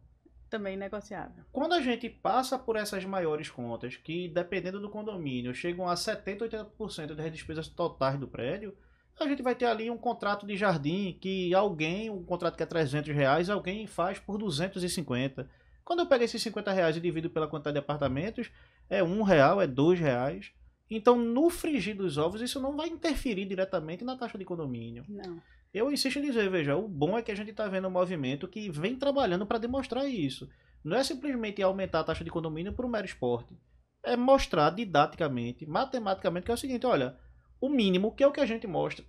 Também negociável. Quando a gente passa por essas maiores contas, que dependendo do condomínio, chegam a 70%, 80% das despesas totais do prédio, a gente vai ter ali um contrato de jardim que um contrato que é R$300, alguém faz por 250. Quando eu pego esses R$50 e divido pela quantidade de apartamentos, é R$1, é R$2. Então, no frigir dos ovos, isso não vai interferir diretamente na taxa de condomínio. Não. Eu insisto em dizer, veja, o bom é que a gente está vendo um movimento que vem trabalhando para demonstrar isso. Não é simplesmente aumentar a taxa de condomínio por um mero esporte. É mostrar didaticamente, matematicamente, que é o seguinte, olha, o mínimo, que é o que a gente mostra.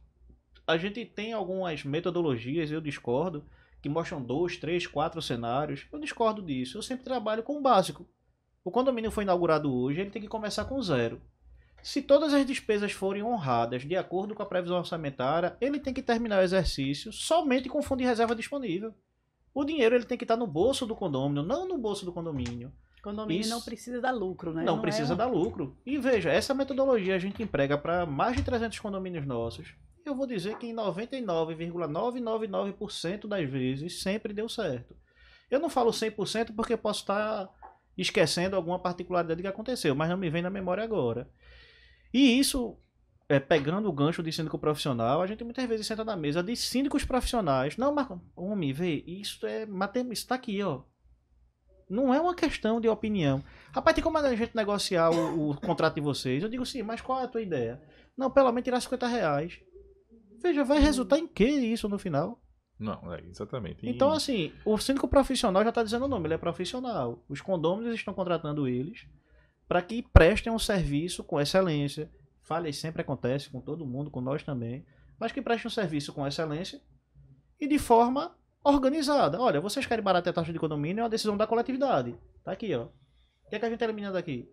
A gente tem algumas metodologias, eu discordo, que mostram 2, 3, 4 cenários. Eu discordo disso. Eu sempre trabalho com o básico. O condomínio foi inaugurado hoje, ele tem que começar com 0. Se todas as despesas forem honradas de acordo com a previsão orçamentária, ele tem que terminar o exercício somente com fundo de reserva disponível. O dinheiro ele tem que estar no bolso do condômino, não no bolso do condomínio. Condomínio Isso não precisa dar lucro, né? não precisa dar lucro. E veja, essa metodologia a gente emprega para mais de 300 condomínios nossos. Eu vou dizer que em 99,999% das vezes sempre deu certo. Eu não falo 100% porque posso estar esquecendo alguma particularidade que aconteceu, mas não me vem na memória agora. E isso, pegando o gancho de síndico profissional, a gente muitas vezes senta na mesa de síndicos profissionais. Não, mas, homem, vê, isso está aqui, ó. Não é uma questão de opinião. Rapaz, tem como a gente negociar o contrato de vocês? Eu digo, sim, mas qual é a tua ideia? Não, pelo menos tirar R$50. Veja, vai resultar em que isso no final? Não, exatamente. Então, assim, o síndico profissional já está dizendo o nome, ele é profissional. Os condôminos estão contratando eles para que prestem um serviço com excelência. Falhas sempre acontecem com todo mundo, com nós também, mas que prestem um serviço com excelência e de forma organizada. Olha, vocês querem baratear a taxa de condomínio, é uma decisão da coletividade. Tá aqui, ó. O que é que a gente elimina daqui?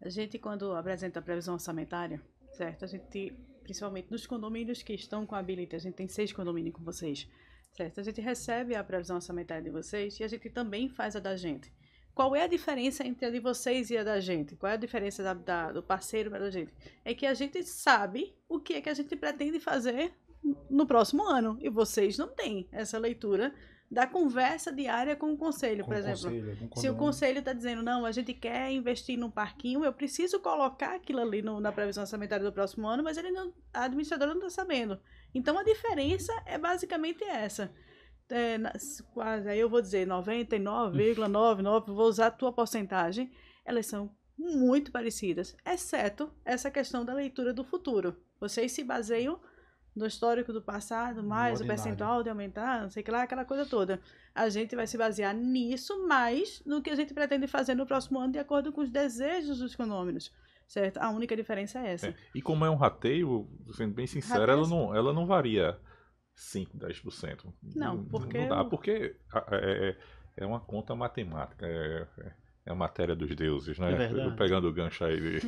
A gente, quando apresenta a previsão orçamentária, certo? A gente, principalmente nos condomínios que estão com a Ability, a gente tem 6 condomínios com vocês, certo? A gente recebe a previsão orçamentária de vocês e a gente também faz a da gente. Qual é a diferença entre a de vocês e a da gente? Qual é a diferença do parceiro para a gente? É que a gente sabe o que é que a gente pretende fazer no próximo ano. E vocês não têm essa leitura da conversa diária com o conselho, Com por o exemplo. conselho, com o Se o condomínio. conselho está dizendo, não, a gente quer investir num parquinho, eu preciso colocar aquilo ali na previsão orçamentária do próximo ano, mas a administradora não está sabendo. Então, a diferença é basicamente essa. Quase, aí eu vou dizer 99,99, vou usar a tua porcentagem, elas são muito parecidas, exceto essa questão da leitura do futuro. Vocês se baseiam no histórico do passado, mais o ordinário. percentual de aumentar, não sei o que lá, aquela coisa toda. A gente vai se basear nisso mais no que a gente pretende fazer no próximo ano, de acordo com os desejos dos condôminos, certo? A única diferença é essa. E como é um rateio, sendo bem sincero, Rateio- ela não varia 5, 10%. Não, porque Não dá, porque é uma conta matemática, é a matéria dos deuses, né? É verdade. Pegando o gancho aí.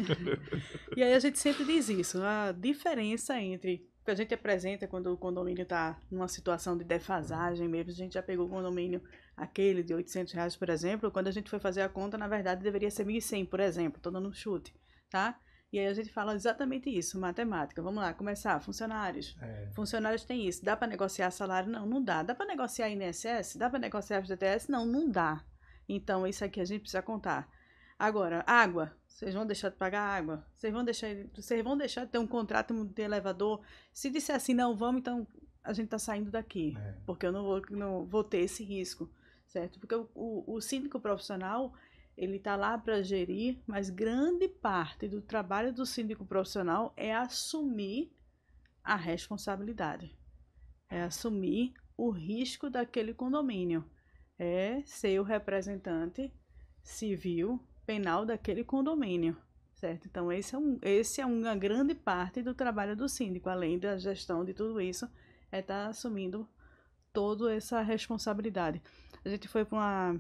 E aí a gente sempre diz isso, a diferença entre o que a gente apresenta quando o condomínio está numa situação de defasagem mesmo, a gente já pegou o condomínio, aquele de R$800, por exemplo, quando a gente foi fazer a conta, na verdade deveria ser 1.100, por exemplo, estou dando um chute, tá? E aí a gente fala exatamente isso, matemática. Vamos lá, começar, funcionários. Funcionários têm isso, dá para negociar salário? Não, não dá. Dá para negociar INSS? Dá para negociar FGTS? Não, não dá. Então, isso aqui a gente precisa contar. Agora, água. Vocês vão deixar de pagar água? Vocês vão deixar de ter um contrato de elevador? Se disser assim, não, vamos, então a gente está saindo daqui. Porque eu não vou ter esse risco, certo? Porque o síndico profissional, ele está lá para gerir, mas grande parte do trabalho do síndico profissional é assumir a responsabilidade. É assumir o risco daquele condomínio. É ser o representante civil, penal daquele condomínio, certo? Então, esse é uma grande parte do trabalho do síndico, além da gestão de tudo isso, é estar assumindo toda essa responsabilidade. A gente foi para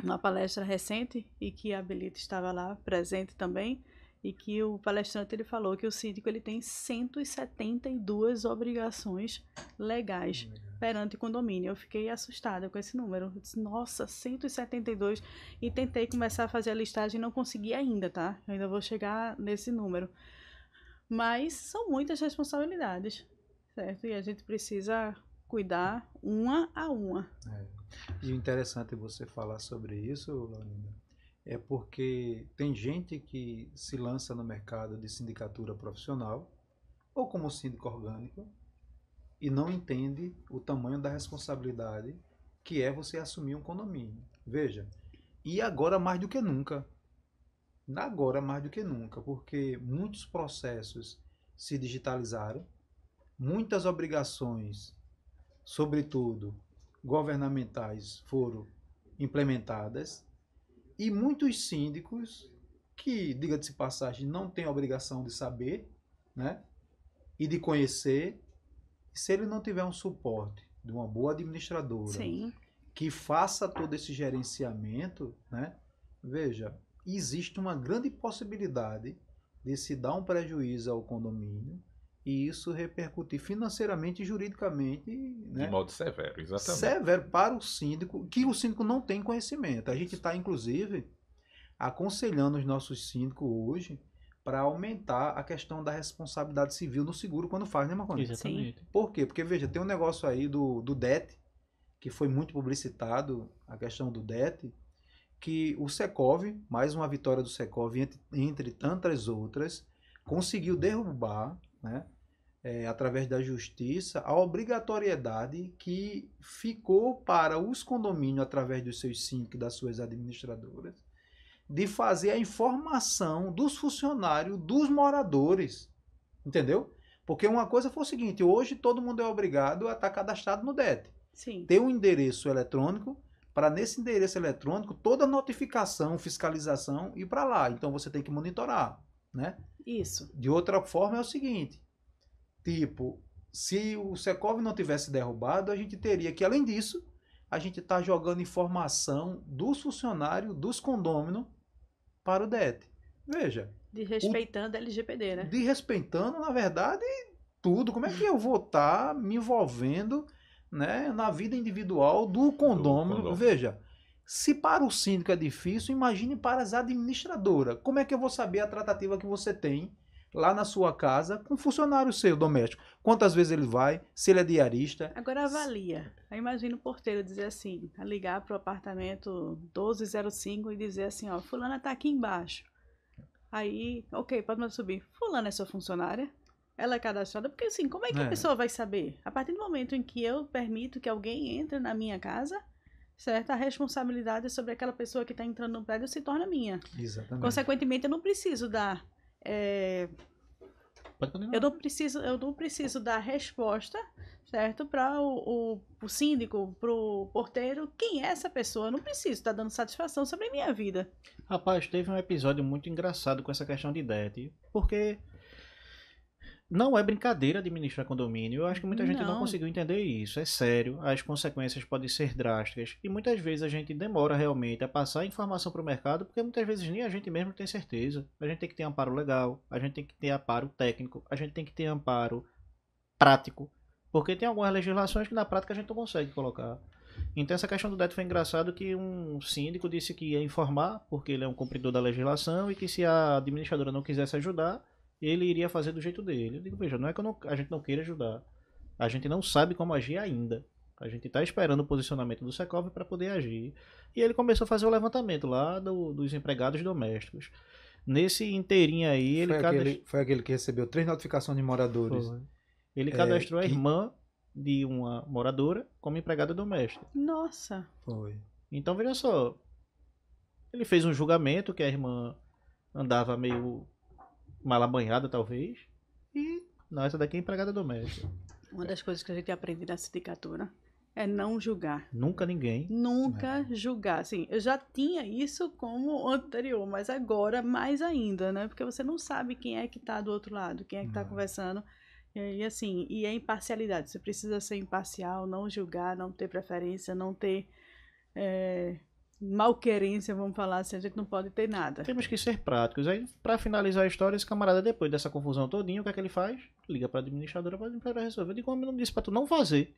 uma palestra recente e que a Belita estava lá presente também, e que o palestrante ele falou que o síndico ele tem 172 obrigações legais perante o condomínio. Eu fiquei assustada com esse número. Eu disse, nossa, 172. E tentei começar a fazer a listagem e não consegui ainda, tá? Eu ainda vou chegar nesse número. Mas são muitas responsabilidades, certo? E a gente precisa cuidar uma a uma. E o interessante você falar sobre isso, Laurinda, é porque tem gente que se lança no mercado de sindicatura profissional ou como síndico orgânico e não entende o tamanho da responsabilidade que é você assumir um condomínio. Veja, e agora mais do que nunca. Agora mais do que nunca, porque muitos processos se digitalizaram, muitas obrigações, sobretudo governamentais, foram implementadas e muitos síndicos que, diga-se de passagem, não têm a obrigação de saber, né, e de conhecer, se ele não tiver um suporte de uma boa administradora, Sim. que faça todo esse gerenciamento, né, veja, existe uma grande possibilidade de se dar um prejuízo ao condomínio e isso repercutir financeiramente e juridicamente, né, De modo severo, exatamente. severo para o síndico, que o síndico não tem conhecimento. A gente está, inclusive, aconselhando os nossos síndicos hoje para aumentar a questão da responsabilidade civil no seguro quando faz, né, Marconi? Exatamente. Por quê? Porque, veja, tem um negócio aí do DET, que foi muito publicitado, a questão do DET, que o Secov, mais uma vitória do Secov, entre tantas outras, conseguiu derrubar, né, através da justiça, a obrigatoriedade que ficou para os condomínios, através dos seus síndicos e das suas administradoras, de fazer a informação dos funcionários, dos moradores, entendeu? Porque uma coisa foi o seguinte, hoje todo mundo é obrigado a estar cadastrado no DET. Sim. Ter um endereço eletrônico, para nesse endereço eletrônico, toda notificação, fiscalização ir para lá. Então você tem que monitorar, né? Isso. De outra forma é o seguinte, tipo, se o Secov não tivesse derrubado, a gente teria que, além disso, a gente está jogando informação dos funcionários, dos condôminos, para o DET. Veja. Desrespeitando a LGPD, né? Desrespeitando, na verdade, tudo. Como é que eu vou estar me envolvendo, né, na vida individual do condômino? Veja, se para o síndico é difícil, imagine para as administradoras. Como é que eu vou saber a tratativa que você tem lá na sua casa com um funcionário seu, doméstico. Quantas vezes ele vai, se ele é diarista. Agora avalia. Aí imagina o porteiro dizer assim, ligar para o apartamento 1205 e dizer assim, ó, fulana tá aqui embaixo. Aí, ok, pode subir. Fulana é sua funcionária? Ela é cadastrada? Porque assim, como é que a pessoa vai saber? A partir do momento em que eu permito que alguém entre na minha casa, certo? A responsabilidade sobre aquela pessoa que está entrando no prédio se torna minha. Exatamente. Consequentemente, eu não preciso dar... eu não preciso dar resposta, certo? Para o síndico, para o porteiro. Quem é essa pessoa? Eu não preciso estar dando satisfação sobre a minha vida. Rapaz, teve um episódio muito engraçado com essa questão de DET, porque não é brincadeira administrar condomínio. Eu acho que muita gente não conseguiu entender isso. É sério, as consequências podem ser drásticas e muitas vezes a gente demora realmente a passar informação para o mercado, porque muitas vezes nem a gente mesmo tem certeza. A gente tem que ter amparo legal, a gente tem que ter amparo técnico, a gente tem que ter amparo prático, porque tem algumas legislações que na prática a gente não consegue colocar. Então essa questão do DET foi engraçado, que um síndico disse que ia informar, porque ele é um cumpridor da legislação, e que se a administradora não quisesse ajudar, ele iria fazer do jeito dele. Eu digo, veja, não é que a gente não queira ajudar. A gente não sabe como agir ainda. A gente está esperando o posicionamento do Secov para poder agir. E ele começou a fazer o levantamento lá dos empregados domésticos. Nesse inteirinho aí, Foi aquele que recebeu 3 notificações de moradores. Foi. Ele cadastrou a irmã de uma moradora como empregada doméstica. Nossa! Foi. Então, veja só. Ele fez um julgamento que a irmã andava meio malabanhada, talvez. E não, essa daqui é empregada doméstica. Uma das coisas que a gente aprende na sindicatura é não julgar. Nunca ninguém. Nunca julgar. Assim, eu já tinha isso como anterior, mas agora mais ainda, né? Porque você não sabe quem é que tá do outro lado, quem é que tá conversando. E assim, e a imparcialidade. Você precisa ser imparcial, não julgar, não ter preferência, não ter malquerência, vamos falar assim. A gente não pode ter nada. Temos que ser práticos. Aí, pra finalizar a história, esse camarada, depois dessa confusão todinha, o que é que ele faz? Liga pra administradora pra resolver. Eu digo, como eu não disse pra tu não fazer.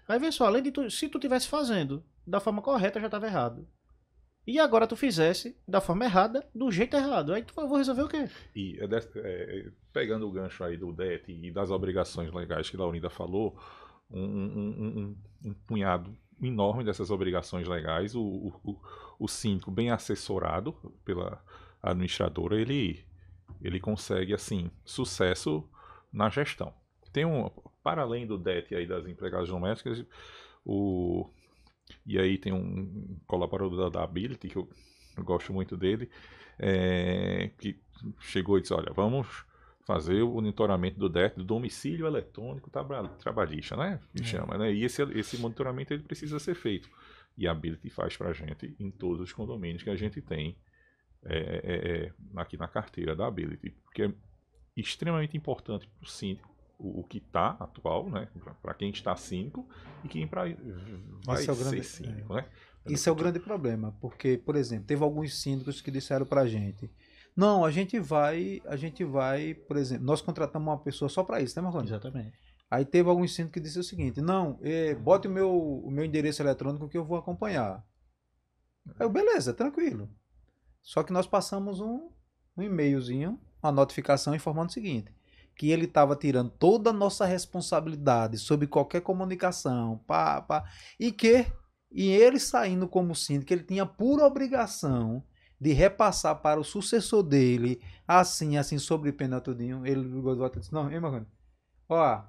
Aí vê só, além de tu, se tu tivesse fazendo da forma correta, já estava errado. E agora tu fizesse da forma errada, do jeito errado. Aí eu vou resolver o quê? E pegando o gancho aí do DET e das obrigações legais que a Laurinda falou, um punhado enorme dessas obrigações legais, o síndico bem assessorado pela administradora, ele consegue, assim, sucesso na gestão. Tem para além do DET aí das empregadas domésticas, e aí tem um colaborador da Ability, que eu gosto muito dele, que chegou e disse, olha, vamos fazer o monitoramento do DET, do domicílio eletrônico trabalhista, né? Que chama, né? E esse monitoramento ele precisa ser feito. E a Ability faz pra gente em todos os condomínios que a gente tem aqui na carteira da Ability, porque é extremamente importante para o síndico o que está atual, né? Para quem está síndico e quem vai ser síndico, né? Isso é o grande problema, porque, por exemplo, teve alguns síndicos que disseram pra gente, não, a gente vai, por exemplo, nós contratamos uma pessoa só para isso, né, Marconi? Exatamente. Aí teve alguns síndicos que disseram o seguinte, não, bote o meu endereço eletrônico que eu vou acompanhar. Aí eu, beleza, tranquilo. Só que nós passamos um e-mailzinho, uma notificação informando o seguinte, que ele estava tirando toda a nossa responsabilidade sobre qualquer comunicação, e ele saindo como síndico, ele tinha pura obrigação de repassar para o sucessor dele, assim, sobre pena tudinho. Ele ligou de volta e disse, não, Marconi, ó,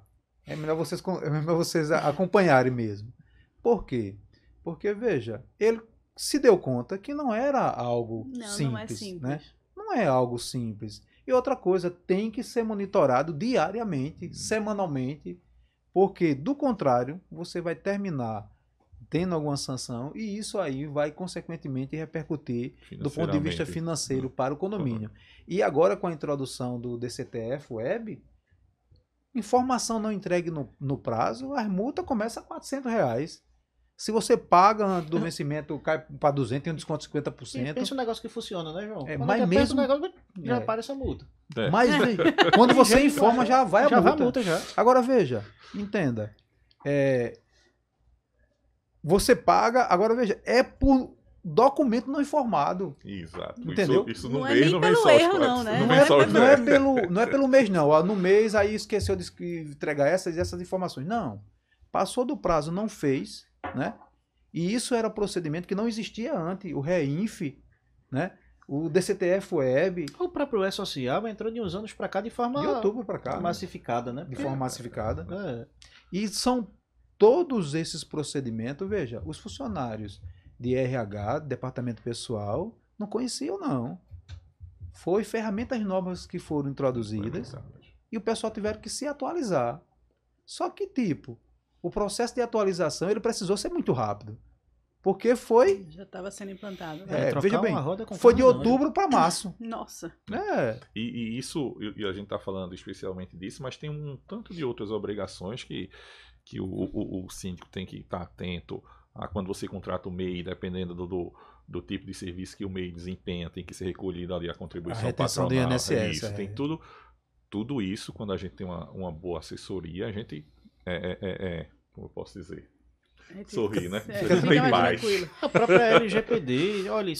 é melhor vocês acompanharem mesmo. Por quê? Porque, veja, ele se deu conta que não era algo simples, não é simples. Né? Não é algo simples. E outra coisa, tem que ser monitorado diariamente, semanalmente, porque, do contrário, você vai terminar tendo alguma sanção e isso aí vai, consequentemente, repercutir do ponto de vista financeiro para o condomínio. E agora, com a introdução do DCTF Web, informação não entregue no prazo, a multa começa a R$400. Se você paga antes do vencimento, cai para 200, tem um desconto de 50%. Pensa um negócio que funciona, né, João? Mas mesmo... o negócio, já para essa multa. Mas quando você informa, já vai a multa. Já. Agora veja, entenda. Você paga, agora veja, é por documento não informado. Exato. Entendeu? Isso no Não é mês nem não vem pelo só os erro, quatro. não, né? Não Não vem só os é 10. não é pelo mês, não. Ó, no mês aí esqueceu de entregar essas e essas informações. Não. Passou do prazo, não fez, né? E isso era procedimento que não existia antes. O REINF, né? O DCTF Web, O próprio E-Social entrou de uns anos pra cá de forma de outubro para cá, né? massificada, né? De forma massificada. É. E são todos esses procedimentos, veja, os funcionários de RH, departamento pessoal, não conheciam, não. Foi ferramentas novas que foram introduzidas e o pessoal tiveram que se atualizar. Só que, tipo, o processo de atualização ele precisou ser muito rápido. Porque foi, Já estava sendo implantado. trocar veja bem, uma roda com foi de carro, não, outubro para março. Nossa. É, E isso, e a gente está falando especialmente disso, mas tem um tanto de outras obrigações que o síndico tem que estar atento a quando você contrata o MEI, dependendo do tipo de serviço que o MEI desempenha, tem que ser recolhida ali a contribuição A retenção do patronal. INSS, Isso, tem tudo isso, quando a gente tem uma boa assessoria, a gente como eu posso dizer? Sorrir, né? Fica Fica em mais paz. tranquilo. A própria LGPD, olha,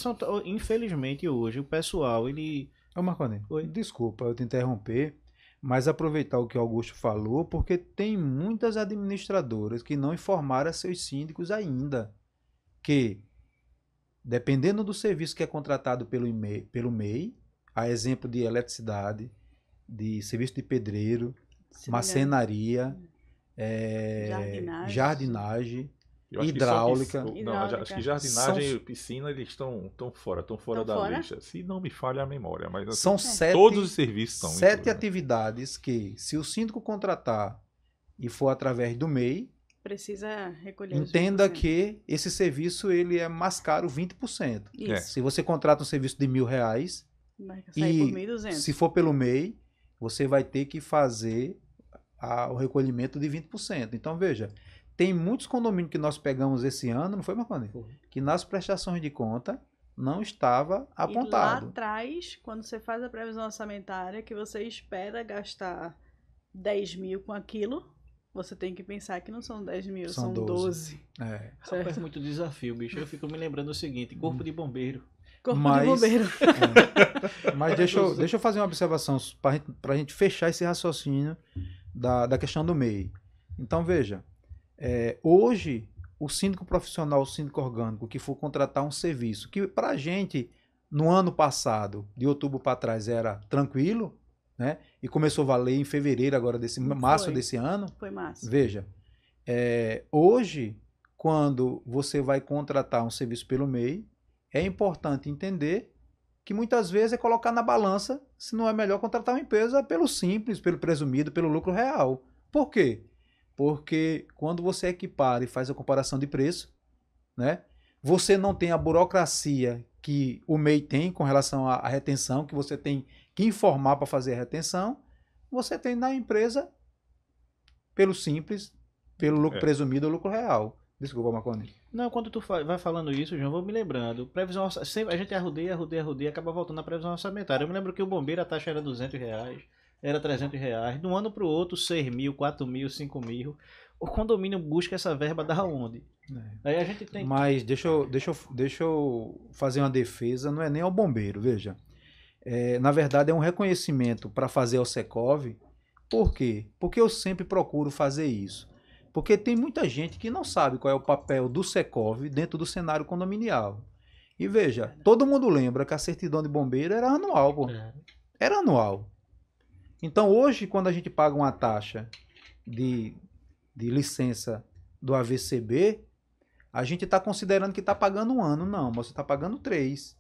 infelizmente hoje o pessoal, ele... Ô Marconi, Oi. desculpa eu te interromper, mas aproveitar o que o Augusto falou, porque tem muitas administradoras que não informaram a seus síndicos ainda, que, dependendo do serviço que é contratado pelo MEI, a exemplo de eletricidade, de serviço de pedreiro, marcenaria, jardinagem, Eu acho hidráulica. Que Hidráulica. acho que jardinagem São- e piscina eles estão fora Tão da fora? lista. Se não me falha a memória, mas assim, São sete, todos os serviços estão. sete inclusive. atividades que, se o síndico contratar e for através do MEI, Precisa recolher os entenda 20%. que esse serviço ele é mais caro 20%. Isso. Se você contrata um serviço de R$1.000 Vai sair por e 1.200. se for pelo MEI, você vai ter que fazer o recolhimento de 20%. Então, veja, tem muitos condomínios que nós pegamos esse ano, não foi, Marconi? Que nas prestações de conta não estava E lá apontado. atrás, quando você faz a previsão orçamentária, que você espera gastar 10 mil com aquilo, você tem que pensar que não são 10 mil, São são 12. 12. É. Rapaz, é muito desafio, bicho. Eu fico me lembrando o seguinte, corpo de bombeiro. Corpo Mas- de bombeiro. Mas deixa eu fazer uma observação para a gente fechar esse raciocínio da questão do MEI. Então, veja, hoje, o síndico profissional, o síndico orgânico, que for contratar um serviço, que para a gente, no ano passado, de outubro para trás, era tranquilo, né? E começou a valer em fevereiro, agora, março Foi. desse ano. Foi massa. Veja, hoje, quando você vai contratar um serviço pelo MEI, é importante entender que muitas vezes é colocar na balança se não é melhor contratar uma empresa pelo simples, pelo presumido, pelo lucro real. Por quê? Porque quando você equipara e faz a comparação de preço, né, você não tem a burocracia que o MEI tem com relação à retenção, que você tem que informar para fazer a retenção, você tem na empresa pelo simples, pelo lucro presumido ou lucro real. Desculpa, Marconi. Não, quando tu vai falando isso, João, vou me lembrando. Previsão sempre a gente arrudeia, acaba voltando na previsão orçamentária. Eu me lembro que o bombeiro, a taxa era R$200, era R$300. De um ano para o outro, 6 mil, 4 mil, 5 mil. O condomínio busca essa verba da onde? Aí a gente tem... Mas deixa eu fazer uma defesa, não é nem ao bombeiro, veja. Na verdade, é um reconhecimento para fazer ao Secov. Por quê? Porque eu sempre procuro fazer isso. Porque tem muita gente que não sabe qual é o papel do Secov dentro do cenário condominial. E veja, todo mundo lembra que a certidão de bombeiro era anual, pô. Era anual. Então hoje, quando a gente paga uma taxa de licença do AVCB, a gente está considerando que está pagando um ano. Não, mas você está pagando 3.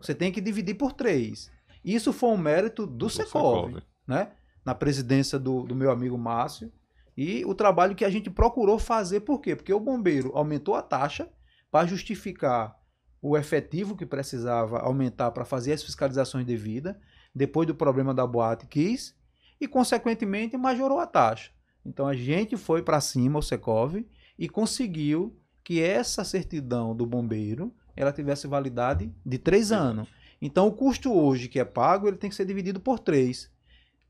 Você tem que dividir por 3. Isso foi um mérito do Secov, né? Na presidência do meu amigo Márcio. E o trabalho que a gente procurou fazer, por quê? Porque o bombeiro aumentou a taxa para justificar o efetivo que precisava aumentar para fazer as fiscalizações devidas, depois do problema da boate quis, e consequentemente majorou a taxa. Então a gente foi para cima, o Secov, e conseguiu que essa certidão do bombeiro ela tivesse validade de 3 anos. Então o custo hoje que é pago, ele tem que ser dividido por 3.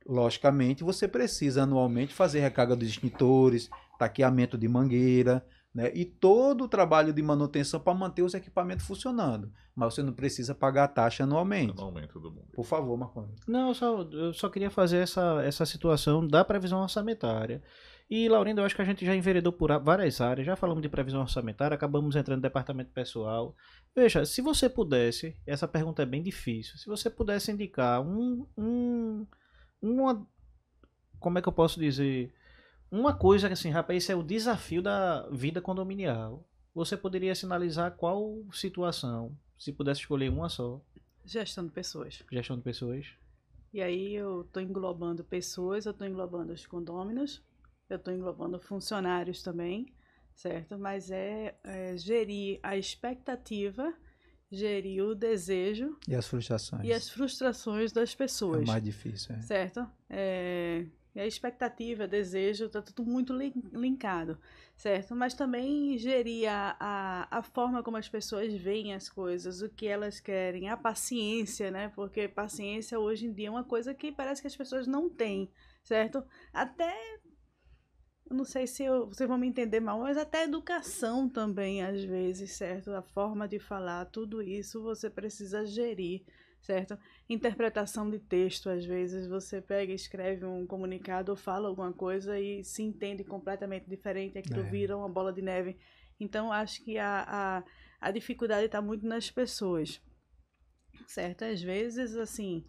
Logicamente, você precisa anualmente fazer recarga dos extintores, taqueamento de mangueira, né? E todo o trabalho de manutenção para manter os equipamentos funcionando. Mas você não precisa pagar a taxa anualmente. Aumento do mundo. Por favor, Marconi. Não, eu só queria fazer essa situação da previsão orçamentária. E, Laurindo, eu acho que a gente já enveredou por várias áreas, já falamos de previsão orçamentária, acabamos entrando no departamento pessoal. Veja, se você pudesse, essa pergunta é bem difícil, se você pudesse indicar uma, como é que eu posso dizer, uma coisa que assim, rapaz, esse é o desafio da vida condominial. Você poderia sinalizar qual situação, se pudesse escolher uma só? Gestão de pessoas. Gestão de pessoas. E aí eu estou englobando pessoas, eu estou englobando os condôminos, eu estou englobando funcionários também, certo? Mas é gerir a expectativa, gerir o desejo E as frustrações. e as frustrações das É pessoas, o mais difícil. certo? E a expectativa, desejo, está tudo muito linkado, certo? Mas também gerir a forma como as pessoas veem as coisas, o que elas querem, a paciência, né? Porque paciência hoje em dia é uma coisa que parece que as pessoas não têm, certo? Até, eu não sei se vocês vão me entender mal, mas até educação também, às vezes, certo? A forma de falar, tudo isso você precisa gerir, certo? Interpretação de texto, às vezes você pega e escreve um comunicado ou fala alguma coisa e se entende completamente diferente, aquilo vira uma bola de neve. Então, acho que a dificuldade está muito nas pessoas, certo? Às vezes, assim,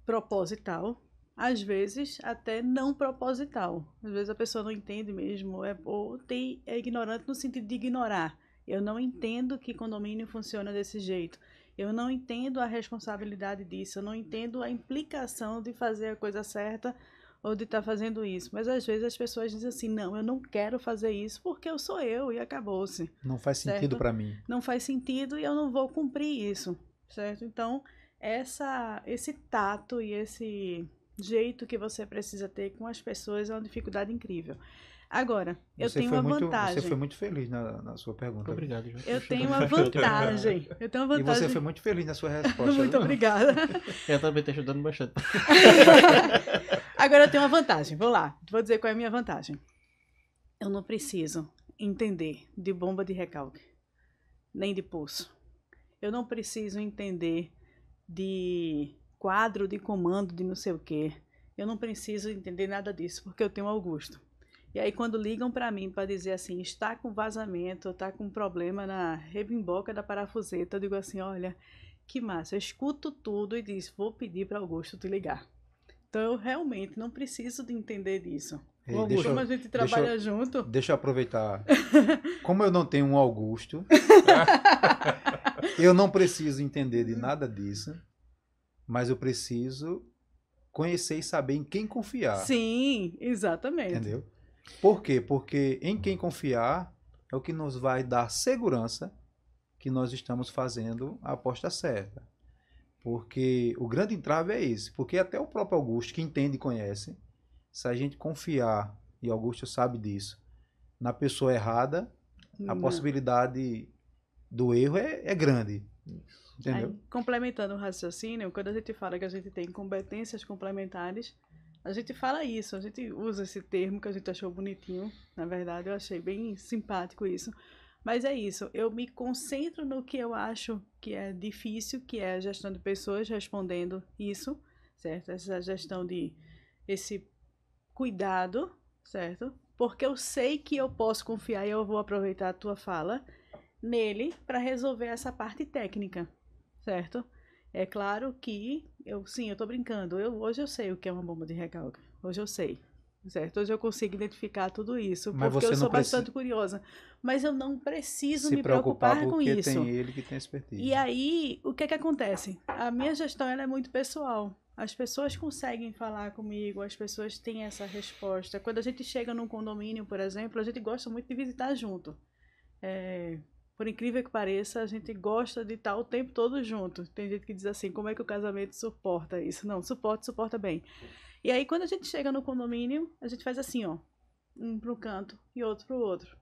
proposital, às vezes até não proposital. Às vezes a pessoa não entende mesmo, ou é ignorante no sentido de ignorar. Eu não entendo que condomínio funciona desse jeito. Eu não entendo a responsabilidade disso. Eu não entendo a implicação de fazer a coisa certa ou de estar fazendo isso. Mas às vezes as pessoas dizem assim, não, eu não quero fazer isso porque eu sou eu e acabou-se. Não faz sentido para mim. Não faz sentido e eu não vou cumprir isso, certo? Então, esse tato e esse jeito que você precisa ter com as pessoas é uma dificuldade incrível. Agora, eu tenho uma vantagem. Você foi muito feliz na sua pergunta. Obrigado, João. Eu tenho uma vantagem. Eu tenho uma E vantagem. você foi muito feliz na sua resposta. Muito viu? obrigada. Eu também estou ajudando bastante. Agora eu tenho uma vantagem. Vou lá. Vou dizer qual é a minha vantagem. Eu não preciso entender de bomba de recalque, nem de pulso. Eu não preciso entender de quadro de comando de não sei o quê. Eu não preciso entender nada disso, porque eu tenho Augusto. E aí quando ligam para mim para dizer assim, está com vazamento, está com problema na rebimboca da parafuseta, eu digo assim, olha, que massa, eu escuto tudo e diz, vou pedir para Augusto te ligar. Então eu realmente não preciso de entender disso. Ei, Augusto, como a gente trabalha junto... Deixa eu aproveitar. Como eu não tenho um Augusto, eu não preciso entender de nada disso, mas eu preciso conhecer e saber em quem confiar. Sim, exatamente. Entendeu? Por quê? Porque em quem confiar é o que nos vai dar segurança que nós estamos fazendo a aposta certa. Porque o grande entrave é esse. Porque até o próprio Augusto, que entende e conhece, se a gente confiar, e Augusto sabe disso, na pessoa errada, a possibilidade do erro é grande. Entendeu? Aí, complementando o raciocínio, quando a gente fala que a gente tem competências complementares, a gente fala isso, a gente usa esse termo que a gente achou bonitinho, na verdade eu achei bem simpático isso, mas é isso, eu me concentro no que eu acho que é difícil, que é a gestão de pessoas, respondendo isso, certo? Essa gestão esse cuidado, certo? Porque eu sei que eu posso confiar e eu vou aproveitar a tua fala nele para resolver essa parte técnica, certo? É claro que eu tô brincando. Hoje eu sei o que é uma bomba de recalque. Hoje eu sei, certo? Hoje eu consigo identificar tudo isso, mas porque eu sou precisa... bastante curiosa. Mas eu não preciso se me preocupar com porque isso. tem ele que tem expertise. E aí, o que acontece? A minha gestão ela é muito pessoal. As pessoas conseguem falar comigo, as pessoas têm essa resposta. Quando a gente chega num condomínio, por exemplo, a gente gosta muito de visitar junto. Por incrível que pareça, a gente gosta de estar o tempo todo junto. Tem gente que diz assim, como é que o casamento suporta isso? Não, suporta bem. E aí, quando a gente chega no condomínio, a gente faz assim, ó, um para um canto e outro para o outro.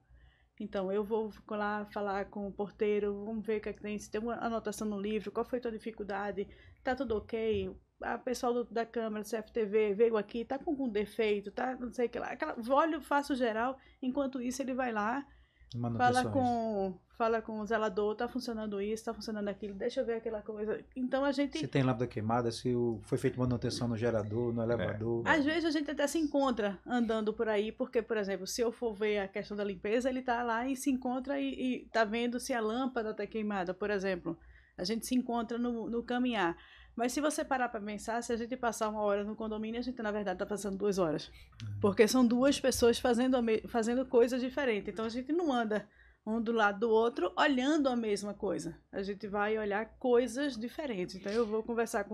Então, eu vou lá falar com o porteiro, vamos ver o que é que tem, se tem uma anotação no livro, qual foi a tua dificuldade, tá tudo ok, a pessoal da Câmara, do CFTV, veio aqui, tá com algum defeito, tá não sei o que lá. Olho, faço geral, enquanto isso ele vai lá, Fala com o zelador, tá funcionando isso, tá funcionando aquilo, deixa eu ver aquela coisa. Então a gente... Se tem lâmpada queimada, se foi feita manutenção no gerador, no elevador. Às vezes a gente até se encontra andando por aí, porque, por exemplo, se eu for ver a questão da limpeza, ele tá lá e se encontra e tá vendo se a lâmpada tá queimada, por exemplo. A gente se encontra no caminhar. Mas se você parar para pensar, se a gente passar 1 hora no condomínio, a gente na verdade está passando 2 horas. Porque são 2 pessoas fazendo coisas diferentes. Então a gente não anda um do lado do outro olhando a mesma coisa. A gente vai olhar coisas diferentes. Então eu vou conversar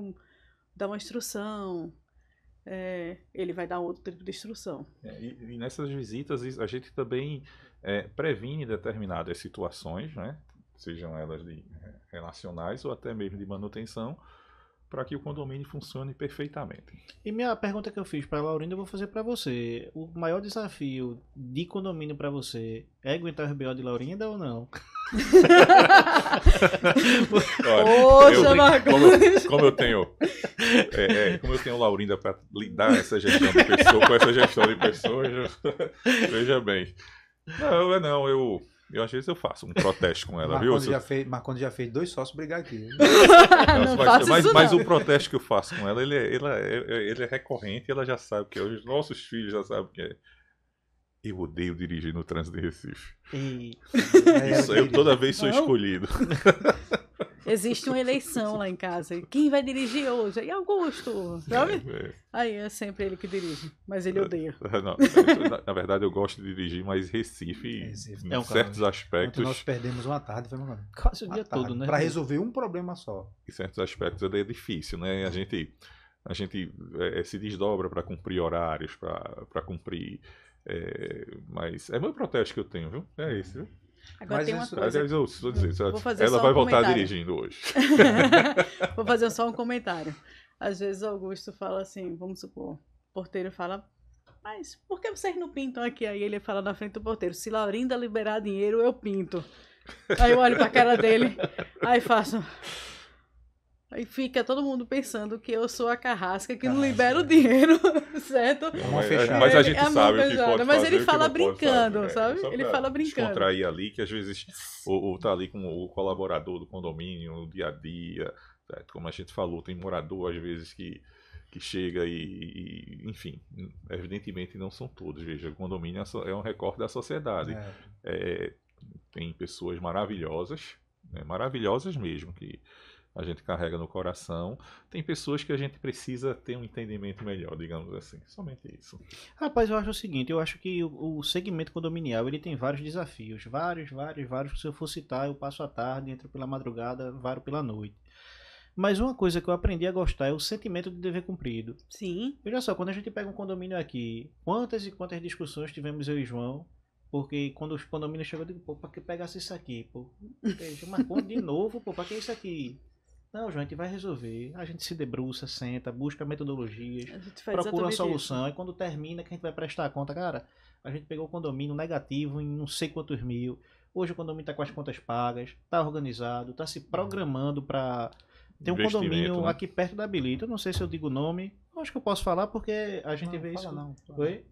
dar uma instrução, ele vai dar outro tipo de instrução. E nessas visitas a gente também previne determinadas situações, né? Sejam elas relacionais ou até mesmo de manutenção, para que o condomínio funcione perfeitamente. E minha pergunta que eu fiz para a Laurinda, eu vou fazer para você. O maior desafio de condomínio para você é aguentar os BO de Laurinda ou não? Poxa, Marcos! Como eu tenho Laurinda para lidar com essa gestão de pessoas, veja bem. Eu às vezes eu faço um protesto com ela, viu? Marconi já fez 2 sócios brigar aqui. Mas o protesto que eu faço com ela, ele é recorrente, ela já sabe o que é. Os nossos filhos já sabem o que é. Eu odeio dirigir no trânsito de Recife. Eu toda vez sou escolhido. Existe uma eleição lá em casa. Quem vai dirigir hoje? E Augusto, sabe? Aí é sempre ele que dirige, mas ele odeia. Não, na verdade eu gosto de dirigir, mas Recife em certos aspectos... Nós perdemos uma tarde, quase o dia todo, né? Para resolver um problema só. Em certos aspectos é difícil, né? A gente se desdobra para cumprir horários, para cumprir... mas é meu protesto que eu tenho, viu? É isso, viu? Agora tem uma coisa. Eu vou dizer, ela vai voltar dirigindo hoje. Vou fazer só um comentário. Às vezes o Augusto fala assim, vamos supor, o porteiro fala, mas por que vocês não pintam aqui? Aí ele fala na frente do porteiro, se Laurinda liberar dinheiro, eu pinto. Aí eu olho pra cara dele, aí faço... Aí fica todo mundo pensando que eu sou a carrasca que não libera o dinheiro, certo? Mas a gente sabe o que pode mas fazer, ele fala o que não pode brincando, fazer, sabe? Ele fala brincando. Descontrair ali, que às vezes ou tá ali com o colaborador do condomínio, no dia a dia, certo? Como a gente falou, tem morador às vezes que chega enfim, evidentemente não são todos, veja, o condomínio é um recorte da sociedade. Tem pessoas maravilhosas, né, maravilhosas mesmo, que a gente carrega no coração. Tem pessoas que a gente precisa ter um entendimento melhor, digamos assim. Somente isso. Rapaz, eu acho o seguinte, eu acho que o segmento condominial, ele tem vários desafios. Vários. Se eu for citar, eu passo a tarde, entro pela madrugada, varo pela noite. Mas uma coisa que eu aprendi a gostar é o sentimento de dever cumprido. Sim. Veja só, quando a gente pega um condomínio aqui, quantas e quantas discussões tivemos eu e João, porque quando os condomínios chegou, eu digo, pô, pra que pegasse isso aqui, pô? Marcou de novo, pô, pra que isso aqui? Não, João, a gente vai resolver. A gente se debruça, senta, busca metodologias, procura uma solução. Isso. E quando termina, que a gente vai prestar a conta, cara, a gente pegou o condomínio negativo em não sei quantos mil. Hoje o condomínio está com as contas pagas, está organizado, está se programando para ter um condomínio, né, aqui perto da Habilita. Eu não sei se eu digo o nome. Acho que eu posso falar porque a gente vê isso. Não. Oi?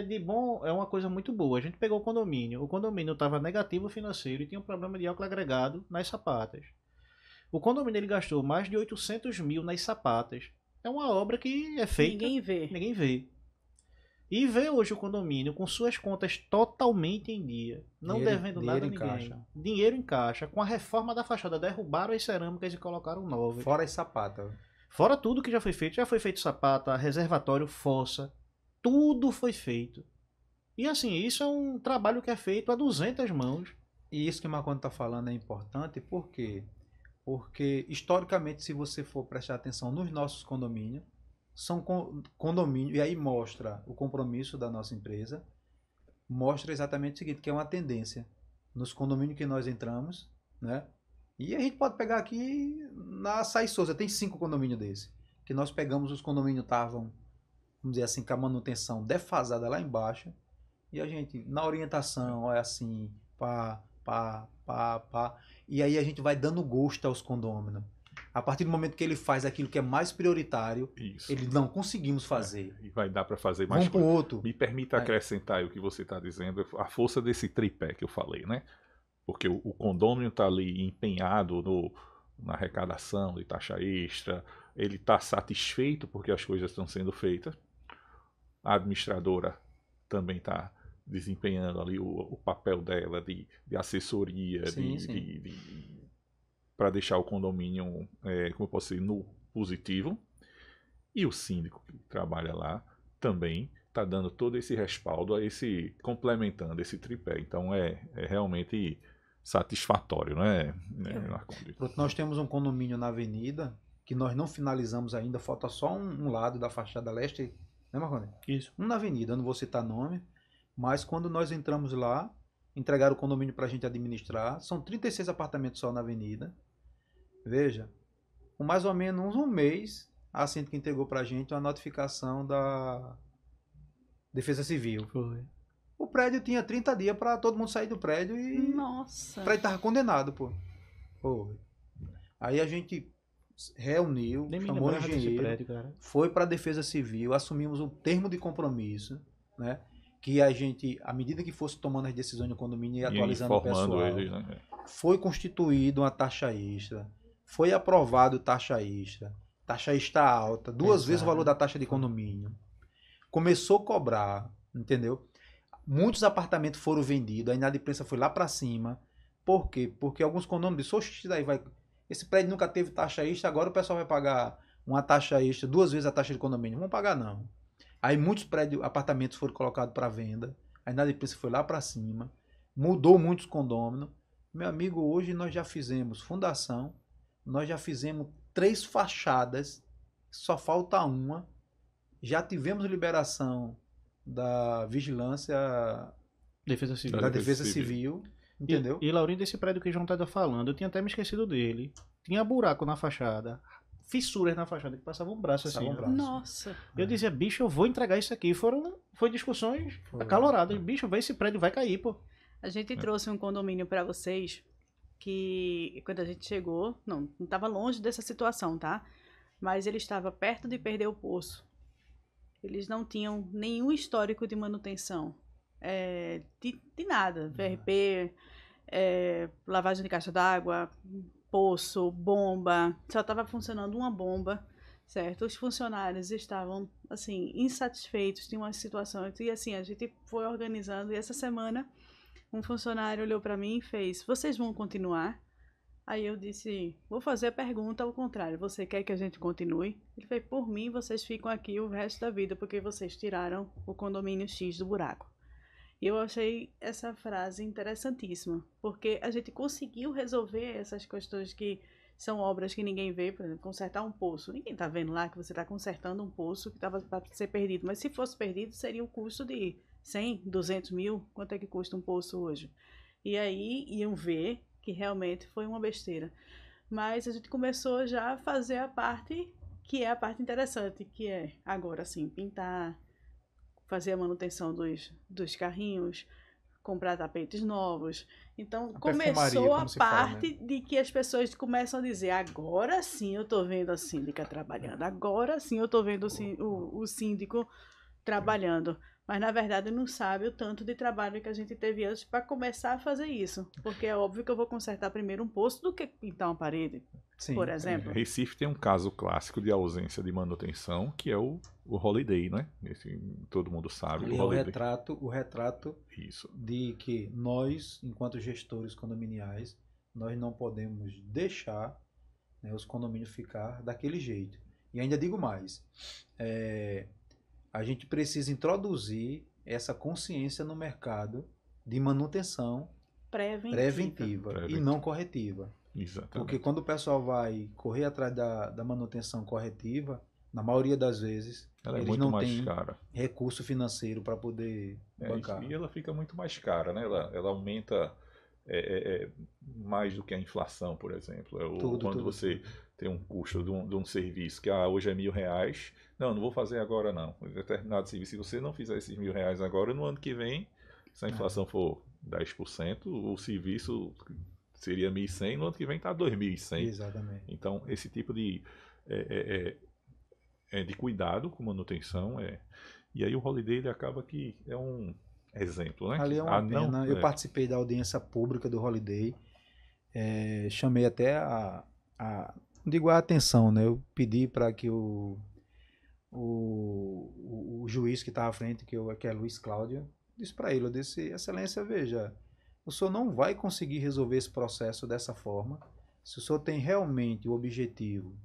De bom, é uma coisa muito boa. A gente pegou o condomínio estava negativo financeiro e tinha um problema de álcool agregado nas sapatas. O condomínio ele gastou mais de 800 mil nas sapatas. É uma obra que é feita... Ninguém vê. E vê hoje o condomínio com suas contas totalmente em dia. Não devendo nada a ninguém. Caixa. Dinheiro em caixa. Com a reforma da fachada. Derrubaram as cerâmicas e colocaram novas. Fora as sapatas. Fora tudo que já foi feito. Já foi feito sapata, reservatório, fossa. Tudo foi feito. E assim, isso é um trabalho que é feito a 200 mãos. E isso que o Marconi está falando é importante, por quê? Porque, historicamente, se você for prestar atenção nos nossos condomínios, são condomínios, e aí mostra o compromisso da nossa empresa, mostra exatamente o seguinte, que é uma tendência. Nos condomínios que nós entramos, né? E a gente pode pegar aqui na Açaí Souza, tem 5 condomínios desses, que nós pegamos, os condomínios estavam, vamos dizer assim, com a manutenção defasada lá embaixo, e a gente, na orientação, olha assim, pá. E aí a gente vai dando gosto aos condôminos. A partir do momento que ele faz aquilo que é mais prioritário, Isso. ele não conseguimos fazer. E vai dar para fazer mais Vamos para o coisa. outro. Me permita acrescentar aí o que você está dizendo, a força desse tripé que eu falei, né? Porque o condômino está ali empenhado na arrecadação de taxa extra, ele está satisfeito porque as coisas estão sendo feitas. A administradora também está desempenhando ali o papel dela de assessoria, para deixar o condomínio, como eu posso dizer, no positivo. E o síndico que trabalha lá também está dando todo esse respaldo, complementando esse tripé. Então é realmente satisfatório, né, Marcondes? Nós temos um condomínio na avenida que nós não finalizamos ainda, falta só um lado da fachada leste, né, Marcondes? Isso. Um na avenida, eu não vou citar nome, mas quando nós entramos lá, entregaram o condomínio para a gente administrar, são 36 apartamentos só na avenida. Veja, com mais ou menos um mês, a síndica entregou para a gente uma notificação da Defesa Civil. Foi. O prédio tinha 30 dias para todo mundo sair do prédio e Nossa. o prédio estava condenado, pô. Aí a gente reuniu, Nem me chamou o lembrava desse engenheiro, prédio, cara. foi para a Defesa Civil, assumimos um termo de compromisso, né? Que a gente, à medida que fosse tomando as decisões no condomínio e atualizando o pessoal, eles, né? foi constituído uma taxa extra, foi aprovado taxa extra alta, duas vezes o valor da taxa de condomínio. Começou a cobrar, entendeu? Muitos apartamentos foram vendidos, a inadimplência foi lá para cima. Por quê? Porque alguns condomínios disseram, esse prédio nunca teve taxa extra, agora o pessoal vai pagar uma taxa extra, duas vezes a taxa de condomínio. Não vão pagar não. Aí muitos apartamentos foram colocados para venda, a inadimplência foi lá para cima, mudou muitos condôminos. Meu amigo, hoje nós já fizemos fundação, nós já fizemos 3 fachadas, só falta uma. Já tivemos liberação da vigilância Defesa Civil. da Defesa Civil, entendeu? E Laurindo, esse prédio que o João estava falando, eu tinha até me esquecido dele. Tinha buraco na fachada, fissuras na fachada que passava um braço assim. Nossa. Eu dizia, bicho, eu vou entregar isso aqui. Foi discussões acaloradas. Bicho, esse prédio vai cair, pô. A gente trouxe um condomínio para vocês que quando a gente chegou, não estava longe dessa situação, tá? Mas ele estava perto de perder o poço. Eles não tinham nenhum histórico de manutenção, de nada, VRP, lavagem de caixa d'água, poço, bomba, só estava funcionando uma bomba, certo? Os funcionários estavam, assim, insatisfeitos, tinham uma situação, e assim, a gente foi organizando, e essa semana um funcionário olhou para mim e fez, vocês vão continuar? Aí eu disse, vou fazer a pergunta ao contrário, você quer que a gente continue? Ele fez, por mim, vocês ficam aqui o resto da vida, porque vocês tiraram o condomínio X do buraco. E eu achei essa frase interessantíssima, porque a gente conseguiu resolver essas questões que são obras que ninguém vê, por exemplo, consertar um poço. Ninguém está vendo lá que você está consertando um poço que estava para ser perdido, mas se fosse perdido seria o custo de 100, 200 mil, quanto é que custa um poço hoje? E aí iam ver que realmente foi uma besteira. Mas a gente começou já a fazer a parte que é a parte interessante, que é agora sim, pintar, fazer a manutenção dos carrinhos, comprar tapetes novos. Então começou a parte de que as pessoas começam a dizer, agora sim eu tô vendo a síndica trabalhando, agora sim eu tô vendo o síndico trabalhando. Mas, na verdade, não sabe o tanto de trabalho que a gente teve antes para começar a fazer isso. Porque é óbvio que eu vou consertar primeiro um poço do que pintar uma parede, sim, por exemplo. Recife tem um caso clássico de ausência de manutenção, que é o Holiday, né? Todo mundo sabe. Ali o retrato isso. De que nós, enquanto gestores condominiais, nós não podemos deixar, né, os condomínios ficar daquele jeito. E ainda digo mais, a gente precisa introduzir essa consciência no mercado de manutenção preventiva e não corretiva. Exatamente. Porque quando o pessoal vai correr atrás da manutenção corretiva, na maioria das vezes, eles não têm recurso financeiro para poder bancar. E ela fica muito mais cara, né? Ela aumenta mais do que a inflação, por exemplo. Quando você tem um custo de um serviço que hoje é R$1.000, não vou fazer agora não. Um determinado serviço, se você não fizer esses R$1.000 agora, no ano que vem, se a inflação for 10%, o serviço seria 1.100, no ano que vem está 2.100. Exatamente. Então, esse tipo de cuidado com manutenção e aí o Holiday ele acaba que é um exemplo, né? Ali é uma pena. Eu participei da audiência pública do Holiday, chamei até não digo a atenção, né? Eu pedi para que o juiz que estava à frente, que é Luiz Cláudio, disse para ele, eu disse, excelência, veja, o senhor não vai conseguir resolver esse processo dessa forma. Se o senhor tem realmente o objetivo,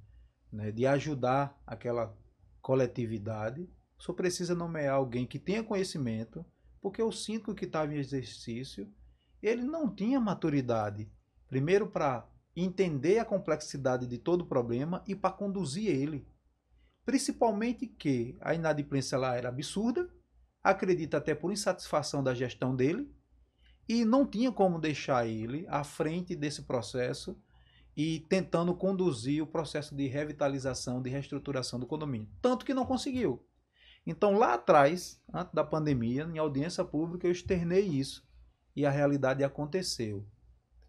né, de ajudar aquela coletividade, o senhor precisa nomear alguém que tenha conhecimento, porque o síndico que estava em exercício, ele não tinha maturidade, primeiro para entender a complexidade de todo o problema e para conduzir ele. Principalmente que a inadimplência lá era absurda, acredita até por insatisfação da gestão dele, e não tinha como deixar ele à frente desse processo e tentando conduzir o processo de revitalização, de reestruturação do condomínio. Tanto que não conseguiu. Então, lá atrás, antes da pandemia, em audiência pública, eu externei isso. E a realidade aconteceu.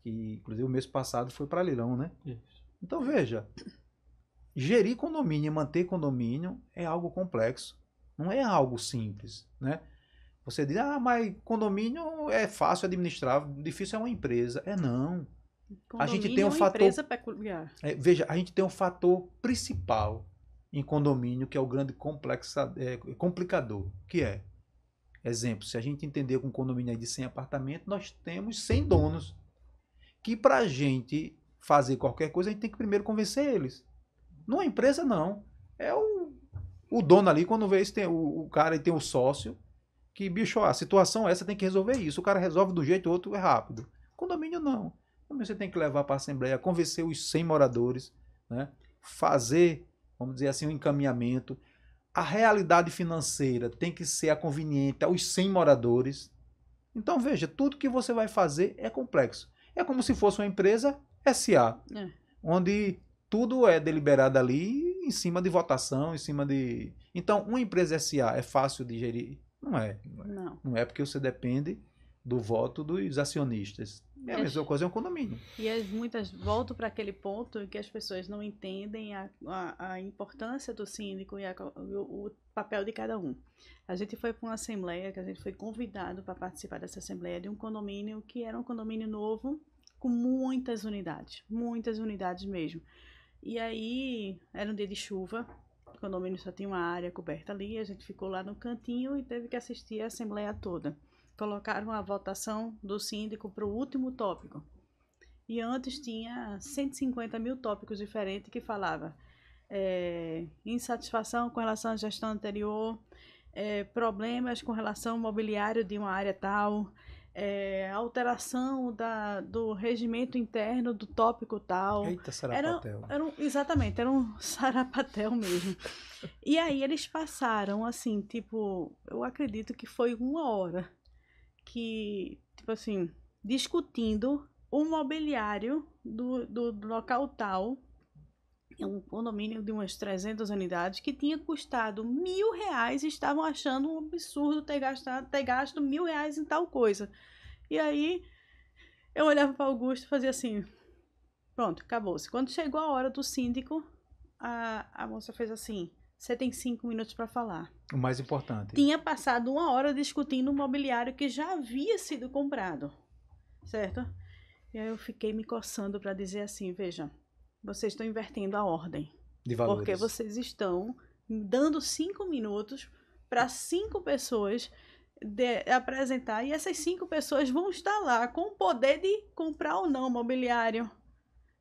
Que, inclusive, o mês passado foi para leilão, né? Isso. Então, veja, gerir condomínio e manter condomínio é algo complexo. Não é algo simples, né? Você diz, mas condomínio é fácil administrar, difícil é uma empresa. Não. A gente tem um fator. Empresa peculiar. Veja, a gente tem um fator principal em condomínio que é o grande complicador, que é, exemplo, se a gente entender que um condomínio é de 100 apartamentos, nós temos 100 donos, que para a gente fazer qualquer coisa, a gente tem que primeiro convencer eles. Numa empresa, não. É o dono ali, quando vê isso, tem o cara e tem o sócio, que, bicho, a situação essa tem que resolver isso. O cara resolve do jeito, o outro é rápido. Condomínio, não. Você tem que levar para a Assembleia, convencer os 100 moradores, né? Fazer, vamos dizer assim, um encaminhamento. A realidade financeira tem que ser a conveniente aos 100 moradores. Então, veja, tudo que você vai fazer é complexo. É como se fosse uma empresa SA, onde tudo é deliberado ali em cima de votação, em cima de... Então, uma empresa SA é fácil de gerir? Não é. Não é porque você depende do voto dos acionistas. É a mesma coisa, é um condomínio. E muitas voltam para aquele ponto em que as pessoas não entendem a importância do síndico e o papel de cada um. A gente foi para uma assembleia, que a gente foi convidado para participar dessa assembleia de um condomínio que era um condomínio novo, com muitas unidades mesmo. E aí, era um dia de chuva, o condomínio só tinha uma área coberta ali, a gente ficou lá no cantinho e teve que assistir a assembleia toda. Colocaram a votação do síndico para o último tópico. E antes tinha 150 mil tópicos diferentes que falava insatisfação com relação à gestão anterior, problemas com relação ao mobiliário de uma área tal, alteração do regimento interno do tópico tal. Eita, sarapatel. Exatamente, era um sarapatel mesmo. E aí eles passaram, assim, tipo, eu acredito que foi 1 hora que, tipo assim, discutindo o mobiliário do local tal, um condomínio de umas 300 unidades, que tinha custado R$1.000 e estavam achando um absurdo ter gasto R$1.000 em tal coisa. E aí, eu olhava para Augusto e fazia assim, pronto, acabou-se. Quando chegou a hora do síndico, a moça fez assim, você tem 5 minutos para falar. O mais importante. Tinha passado 1 hora discutindo um mobiliário que já havia sido comprado, certo? E aí eu fiquei me coçando para dizer assim, veja, vocês estão invertendo a ordem. De valores. Porque vocês estão dando 5 minutos para 5 pessoas apresentar, e essas 5 pessoas vão estar lá com o poder de comprar ou não mobiliário,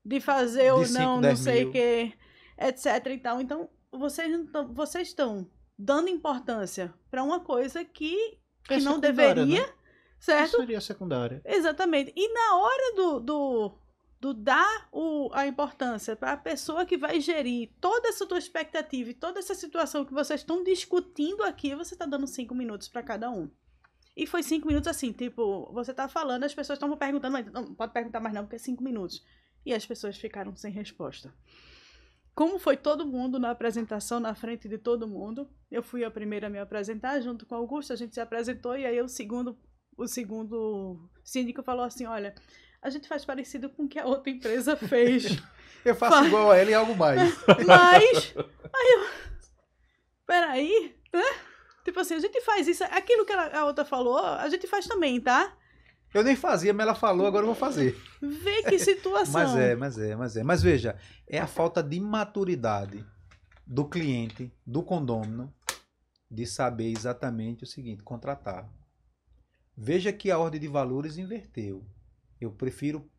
de fazer ou não sei o que, etc e tal. Então, vocês estão dando importância para uma coisa que não deveria, né? Certo? Isso seria secundária. Exatamente. E na hora do dar a importância para a pessoa que vai gerir toda essa tua expectativa e toda essa situação que vocês estão discutindo aqui, você está dando 5 minutos para cada um. E foi 5 minutos assim, tipo, você está falando, as pessoas estão perguntando, mas não pode perguntar mais não, porque é 5 minutos. E as pessoas ficaram sem resposta. Como foi todo mundo na apresentação, na frente de todo mundo, eu fui a primeira a me apresentar, junto com o Augusto, a gente se apresentou, e aí o segundo síndico falou assim, olha, a gente faz parecido com o que a outra empresa fez. Eu faço igual a ela e algo mais. Mas, peraí, né? Tipo assim, a gente faz isso, aquilo que a outra falou, a gente faz também, tá? Eu nem fazia, mas ela falou, agora eu vou fazer. Vê que situação. Mas veja, é a falta de maturidade do cliente, do condômino, de saber exatamente o seguinte, contratar. Veja que a ordem de valores inverteu. Eu prefiro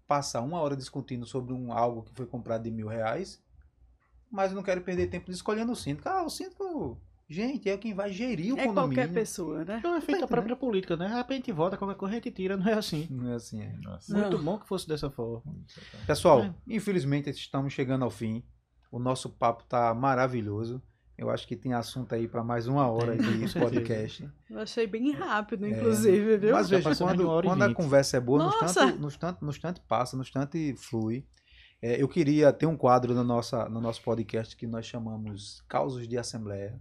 passar 1 hora discutindo sobre algo que foi comprado de R$1.000, mas eu não quero perder tempo escolhendo o síndico. O síndico, gente, é quem vai gerir o condomínio. É qualquer pessoa, né? É um efeito da própria política, né? A gente vota, qualquer coisa a gente tira, não é assim. Não é assim, é. Muito bom que fosse dessa forma. Pessoal, infelizmente estamos chegando ao fim. O nosso papo tá maravilhoso. Eu acho que tem assunto aí para mais 1 hora de podcast. Eu achei bem rápido, inclusive, viu? Mas veja, quando a conversa é boa, no instante passa, no instante flui. Eu queria ter um quadro no nosso podcast que nós chamamos Causos de Assembleia.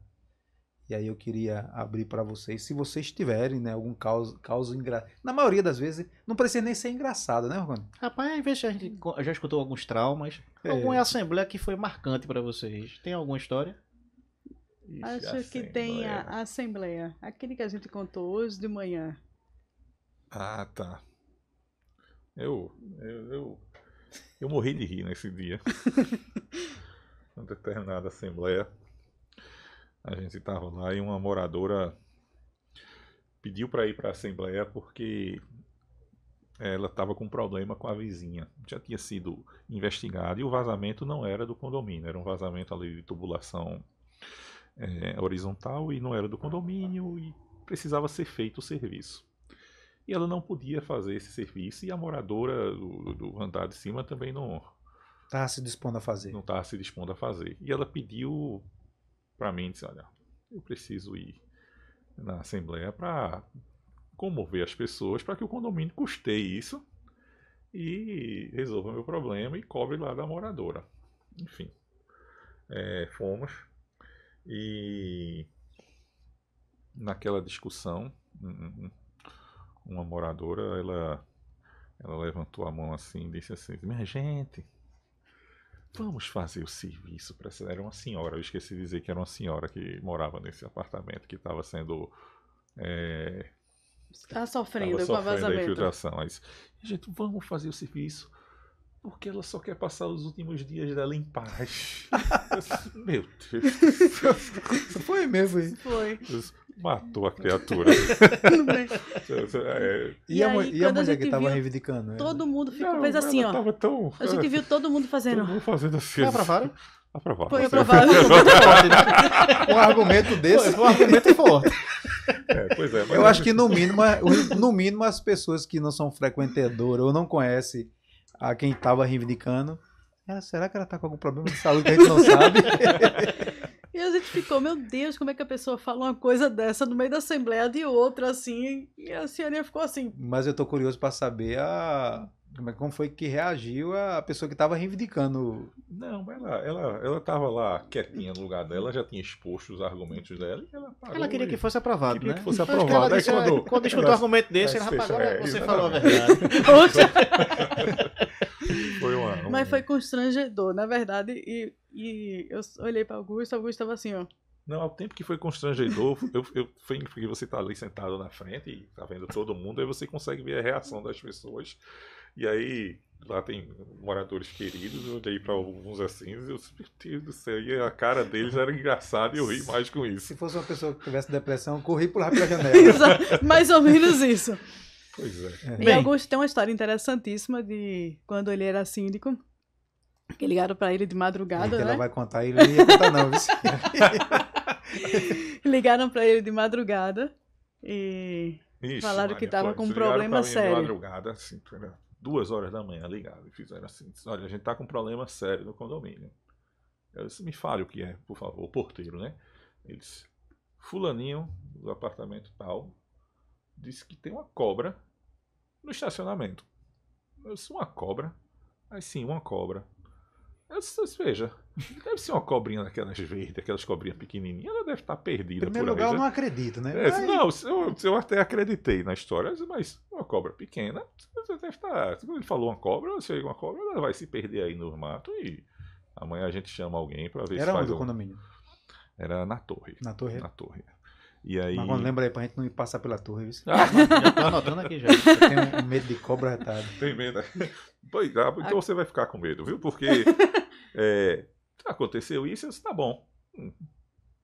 E aí eu queria abrir para vocês, se vocês tiverem, né, algum caos engraçado. Na maioria das vezes, não precisa nem ser engraçado, né, Rogério? Rapaz, às vezes a gente já escutou alguns traumas. Alguma assembleia que foi marcante para vocês? Tem alguma história? Acho que tem a assembleia. Aquele que a gente contou hoje de manhã. Ah, tá. Eu morri de rir nesse dia. Uma determinada assembleia. A gente estava lá e uma moradora pediu para ir para a assembleia porque ela estava com problema com a vizinha. Já tinha sido investigado e o vazamento não era do condomínio. Era um vazamento ali de tubulação horizontal e não era do condomínio e precisava ser feito o serviço. E ela não podia fazer esse serviço e a moradora do andar de cima também não estava se dispondo a fazer. Não estava se dispondo a fazer. E ela pediu para mim, disse, olha, eu preciso ir na assembleia para comover as pessoas para que o condomínio custeie isso e resolva meu problema e cobre lá da moradora. Enfim, fomos. E naquela discussão, uma moradora, ela levantou a mão assim e disse assim, minha gente, vamos fazer o serviço para essa... Era uma senhora, eu esqueci de dizer que era uma senhora que morava nesse apartamento que estava sendo... Está sofrendo com a vazamento. A infiltração. Mas, gente, vamos fazer o serviço porque ela só quer passar os últimos dias dela em paz. Meu Deus. Foi mesmo. Foi. Matou a criatura. E a mulher que estava reivindicando? Todo mundo fez assim, ó. A gente viu todo mundo fazendo. Todo mundo fazendo assim. Foi aprovado? Aprovado. Foi aprovado. Um argumento desse. Um argumento forte. Pois é. Eu acho que no mínimo as pessoas que não são frequentadoras ou não conhecem a quem estava reivindicando, será que ela está com algum problema de saúde que a gente não sabe? E a gente ficou, meu Deus, como é que a pessoa fala uma coisa dessa no meio da assembleia de outra, assim, e a senhorinha ficou assim. Mas eu tô curioso para saber como foi que reagiu a pessoa que estava reivindicando. Não, ela estava lá quietinha no lugar dela, já tinha exposto os argumentos dela e ela parou. Ela queria que fosse aprovado, queria né? que fosse aprovado. Quando escutou o argumento desse, ela rapaz, agora você falou a verdade. Mas foi constrangedor, na verdade, e eu olhei para Augusto estava assim, ó. Não, ao tempo que foi constrangedor, foi porque você tá ali sentado na frente e tá vendo todo mundo, aí você consegue ver a reação das pessoas. E aí, lá tem moradores queridos, eu olhei pra alguns assim, e eu disse, meu Deus do céu, e a cara deles era engraçada e eu ri mais com isso. Se fosse uma pessoa que tivesse depressão, eu corri e pular pela janela. Mais ou menos isso. Pois é. E Augusto tem uma história interessantíssima de quando ele era síndico, que ligaram pra ele de madrugada, né? Ela vai contar, ele não ia contar não, viu? Ligaram pra ele de madrugada e falaram que tava com um problema sério. De madrugada, assim, 2 horas da manhã, ligaram e fizeram assim, olha, a gente tá com um problema sério no condomínio. Eu disse, me fale o que é, por favor, o porteiro, né? Ele disse, fulaninho do apartamento tal disse que tem uma cobra no estacionamento. Eu disse, uma cobra? Aí sim, uma cobra. Eu disse, veja, deve ser uma cobrinha daquelas verdes, aquelas cobrinhas pequenininhas, ela deve estar perdida. Em primeiro lugar, eu não acredito, né? Não, eu até acreditei na história, mas uma cobra pequena, você deve estar. Quando ele falou uma cobra, chega uma cobra, ela vai se perder aí no mato e amanhã a gente chama alguém para ver se Era faz onde o um... condomínio? Era na torre. Na torre? Na torre. E aí. Mas quando lembra aí pra gente não ir passar pela torre, viu? Já tô anotando aqui já. Eu tenho um medo de cobra retado. Tem medo. Pois, então você vai ficar com medo, viu? Porque aconteceu isso, eu disse, tá bom.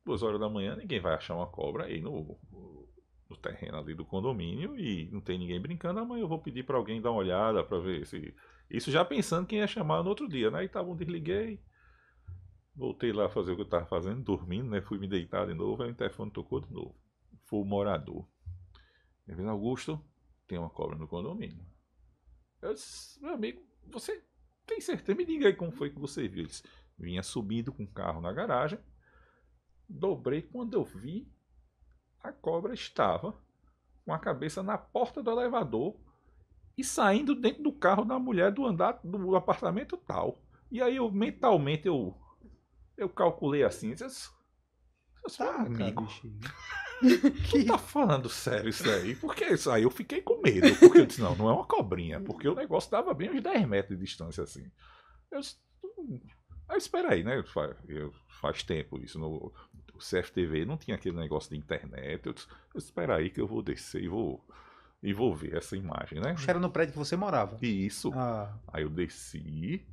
2 horas da manhã, ninguém vai achar uma cobra aí no terreno ali do condomínio e não tem ninguém brincando. Amanhã eu vou pedir para alguém dar uma olhada para ver se... Isso já pensando quem ia chamar no outro dia, né? E tá bom, desliguei. Voltei lá a fazer o que eu tava fazendo, dormindo, né? Fui me deitar de novo, aí o telefone tocou de novo. Foi o morador. Eu disse, Augusto, tem uma cobra no condomínio. Eu disse, meu amigo, você tem certeza? Me diga aí como foi que você viu. Ele disse, vinha subindo com o carro na garagem, dobrei, quando eu vi, a cobra estava com a cabeça na porta do elevador e saindo dentro do carro da mulher do andar do apartamento tal. E aí eu mentalmente eu calculei assim, disse, Tá, amigo, que... tá falando sério isso aí? Porque isso aí eu fiquei com medo, porque eu disse, não é uma cobrinha, porque o negócio dava bem uns 10 metros de distância assim. Eu disse, aí espera aí, né? Faz tempo isso, no CFTV não tinha aquele negócio de internet. Eu disse, espera aí que eu vou descer e vou ver essa imagem, né? Era no prédio que você morava. Isso. Ah, Aí eu desci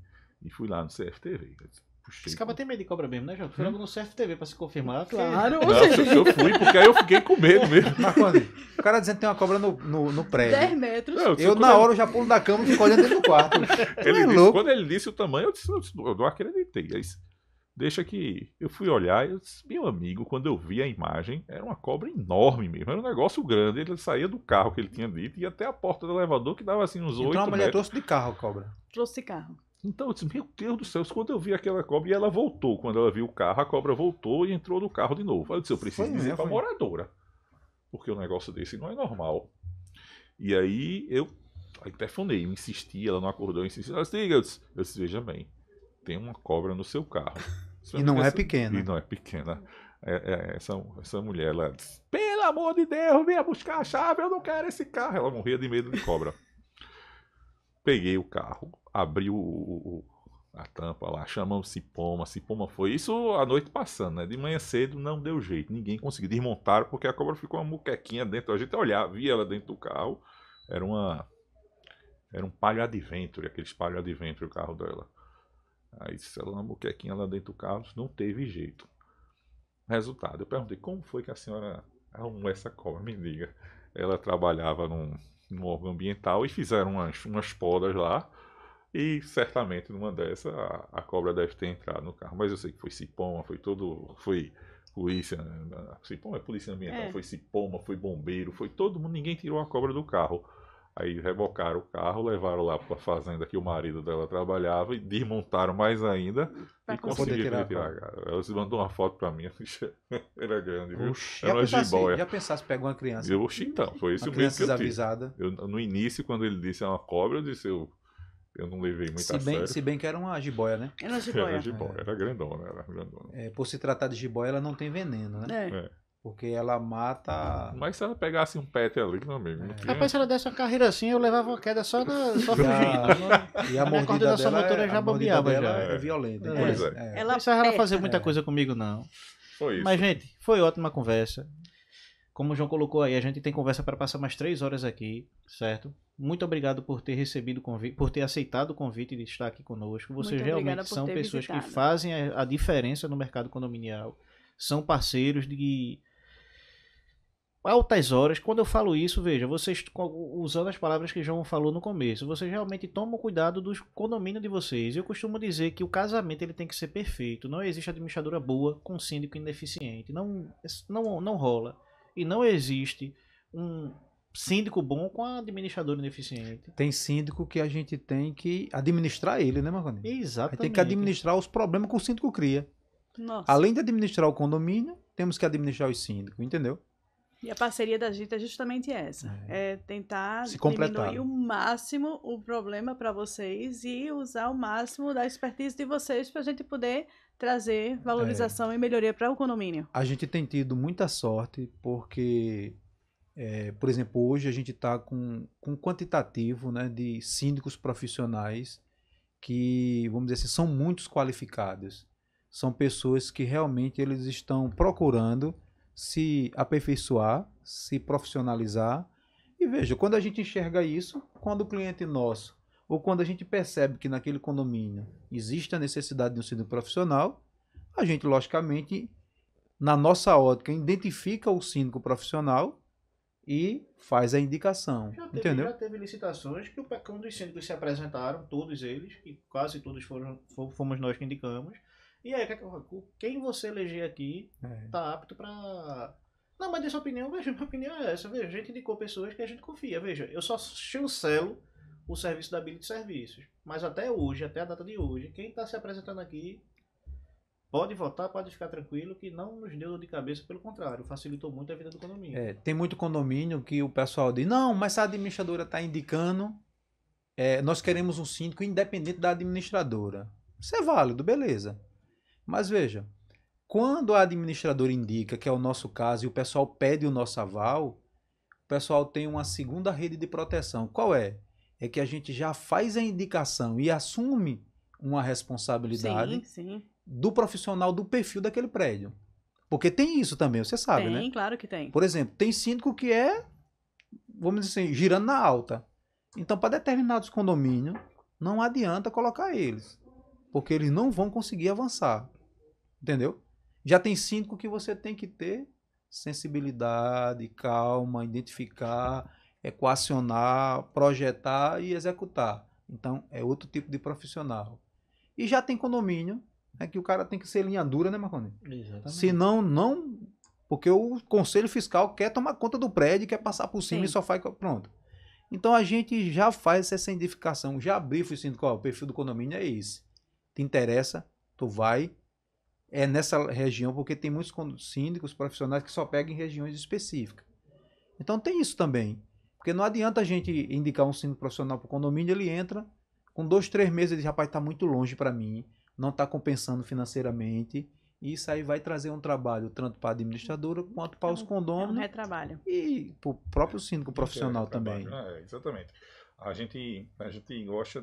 e fui lá no CFTV. Puxei. Esse cara tem medo de cobra mesmo, né, João? Foi logo no CFTV pra se confirmar. Claro. Não, eu fui, porque aí eu fiquei com medo mesmo. mas quando? O cara dizendo que tem uma cobra no prédio. 10 metros. Não, Eu, na hora, eu já pulo da cama e fico olhando dentro do quarto. Ele é disse, louco. quando ele disse o tamanho, eu não acreditei. Aí, deixa que eu fui olhar e eu disse, meu amigo, quando eu vi a imagem, era uma cobra enorme mesmo, era um negócio grande. Ele saía do carro que ele tinha dito e ia até a porta do elevador que dava assim uns 8 Então a mulher metros. trouxe de carro a cobra. Trouxe carro. Então eu disse, meu Deus do céu, quando eu vi aquela cobra, e ela voltou, quando ela viu o carro, a cobra voltou e entrou no carro de novo. Aí eu disse, eu preciso dizer pra moradora, porque o negócio desse não é normal. E aí eu telefonei, eu insisti, ela não acordou, eu insisti, ela disse, eu disse, veja bem, tem uma cobra no seu carro. E não é pequena. E não é pequena. Essa mulher, ela disse, pelo amor de Deus, venha buscar a chave, eu não quero esse carro. Ela morria de medo de cobra. Peguei o carro, abri a tampa lá, chamamos Cipoma. Cipoma foi isso a noite passando, né? De manhã cedo não deu jeito, ninguém conseguiu. Desmontaram porque a cobra ficou uma muquequinha dentro. A gente olhava, via ela dentro do carro. Era um Palio Adventure, aqueles Palio Adventure, o carro dela. Aí, se ela uma muquequinha lá dentro do carro, não teve jeito. Resultado, eu perguntei, como foi que a senhora arrumou essa cobra? Me diga. Ela trabalhava num órgão ambiental e fizeram umas podas lá. E certamente numa dessas a cobra deve ter entrado no carro. Mas eu sei que foi Cipoma, foi polícia. Cipoma é polícia ambiental, foi Cipoma, foi bombeiro, foi todo mundo, ninguém tirou a cobra do carro. Aí rebocaram o carro, levaram lá para a fazenda que o marido dela trabalhava e desmontaram mais ainda e conseguiram tirar. Ela se mandou uma foto para mim, era grande, viu? Era uma jiboia. Já pensasse pegar uma criança? Então, foi isso uma mesmo que eu desavisada. No início, quando ele disse é uma cobra, eu disse eu não levei muito a sério. Se bem que era uma jiboia, né? Era uma jiboia. Era jiboia, era grandona. Por se tratar de jiboia, ela não tem veneno, né? Porque ela mata... Mas se ela pegasse um pet ali, meu amigo... Rapaz, se ela desse uma carreira assim, eu levava uma queda só fugindo. E a mordida dela, motora já bombeava já. É violenta. Pois Ela não precisava fazer muita coisa comigo, não. Foi isso. Mas, gente, foi ótima conversa. Como o João colocou aí, a gente tem conversa para passar mais 3 horas aqui, certo? Muito obrigado por ter recebido o convite, por ter aceitado o convite de estar aqui conosco. Vocês realmente são pessoas que fazem a diferença no mercado condominial. São parceiros de altas horas. Quando eu falo isso, veja, vocês, usando as palavras que João falou no começo, vocês realmente tomam cuidado dos condomínios de vocês. Eu costumo dizer que o casamento ele tem que ser perfeito. Não existe administradora boa com síndico ineficiente. Não rola. E não existe um síndico bom com a administradora ineficiente. Tem síndico que a gente tem que administrar ele, né, Marconi? Exatamente. Tem que administrar os problemas que o síndico cria. Nossa. Além de administrar o condomínio, temos que administrar os síndicos, entendeu? E a parceria da gente é justamente essa. É tentar diminuir o máximo o problema para vocês e usar o máximo da expertise de vocês para a gente poder trazer valorização e melhoria para o condomínio. A gente tem tido muita sorte porque Por exemplo, hoje a gente está com um quantitativo, né, de síndicos profissionais que, vamos dizer assim, são muitos qualificados. São pessoas que realmente eles estão procurando se aperfeiçoar, se profissionalizar. E veja, quando a gente enxerga isso, quando o cliente nosso, ou quando a gente percebe que naquele condomínio existe a necessidade de um síndico profissional, a gente, logicamente, na nossa ótica, identifica o síndico profissional e faz a indicação. Entendeu? Já teve licitações que um dos síndicos se apresentaram, todos eles, e quase todos fomos nós que indicamos. E aí, quem você eleger aqui tá apto para... Não, mas dessa opinião, veja, minha opinião é essa. Veja, a gente indicou pessoas que a gente confia. Veja, eu só chancelo o serviço da Ability Serviços. Mas até hoje, até a data de hoje, quem está se apresentando aqui pode votar, pode ficar tranquilo, que não nos deu dor de cabeça, pelo contrário, facilitou muito a vida do condomínio. Tem muito condomínio que o pessoal diz, não, mas se a administradora está indicando, nós queremos um síndico independente da administradora. Isso é válido, beleza. Mas veja, quando a administradora indica, que é o nosso caso, e o pessoal pede o nosso aval, o pessoal tem uma segunda rede de proteção. Qual é? É que a gente já faz a indicação e assume uma responsabilidade do profissional do perfil daquele prédio. Porque tem isso também, você sabe, né? Tem, claro que tem. Por exemplo, tem síndico que vamos dizer assim, girando na alta. Então, para determinados condomínios, não adianta colocar eles. Porque eles não vão conseguir avançar. Entendeu? Já tem síndico que você tem que ter sensibilidade, calma, identificar, equacionar, projetar e executar. Então, é outro tipo de profissional. E já tem condomínio, né, que o cara tem que ser linha dura, né, Marconi? Exatamente. Senão, não... Porque o Conselho Fiscal quer tomar conta do prédio, quer passar por cima e só faz... Pronto. Então, a gente já faz essa identificação, já brifa o síndico, o perfil do condomínio é esse. Te interessa, tu vai... É nessa região, porque tem muitos síndicos profissionais que só pegam em regiões específicas. Então tem isso também. Porque não adianta a gente indicar um síndico profissional para o condomínio, ele entra, com 2, 3 meses ele diz, rapaz, está muito longe para mim, não está compensando financeiramente, e isso aí vai trazer um trabalho tanto para a administradora quanto para os condôminos. É um retrabalho. E para o próprio síndico profissional também. Exatamente. A gente gosta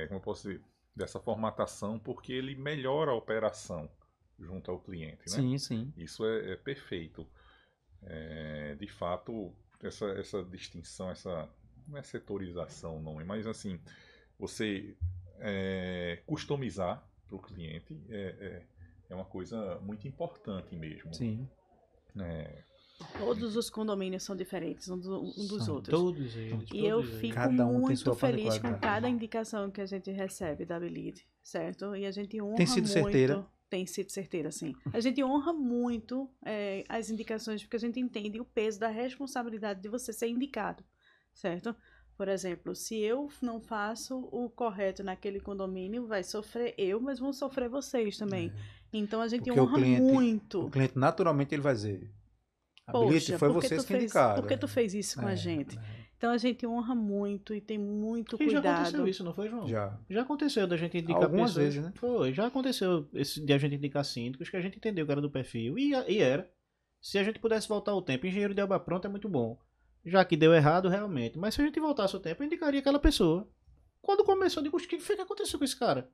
como eu posso dizer, dessa formatação, porque ele melhora a operação junto ao cliente, né? Sim, sim. Isso é perfeito. De fato, essa distinção, não é setorização, não, mas assim, você customizar para o cliente é uma coisa muito importante mesmo. Sim. Todos os condomínios são diferentes um dos outros. Todos eles. E eu fico muito feliz com cada indicação que a gente recebe da Ability, certo? E a gente honra muito... Tem sido certeira? Tem sido certeira, sim. A gente honra muito as indicações, porque a gente entende o peso da responsabilidade de você ser indicado, certo? Por exemplo, se eu não faço o correto naquele condomínio, vai sofrer eu, mas vão sofrer vocês também. Então a gente honra muito. O cliente, naturalmente, ele vai dizer... Poxa, foi vocês que indicaram. Por que tu fez isso com a gente? Então a gente honra muito e tem muito cuidado. Já aconteceu isso, não foi, João? Já aconteceu da gente indicar algumas pessoas, vezes, né? Foi, já aconteceu de a gente indicar síndicos que a gente entendeu que era do perfil e era. Se a gente pudesse voltar o tempo, engenheiro de obra pronta é muito bom. Já que deu errado, realmente. Mas se a gente voltasse o tempo, eu indicaria aquela pessoa. Quando começou, eu digo, o que foi que aconteceu com esse cara?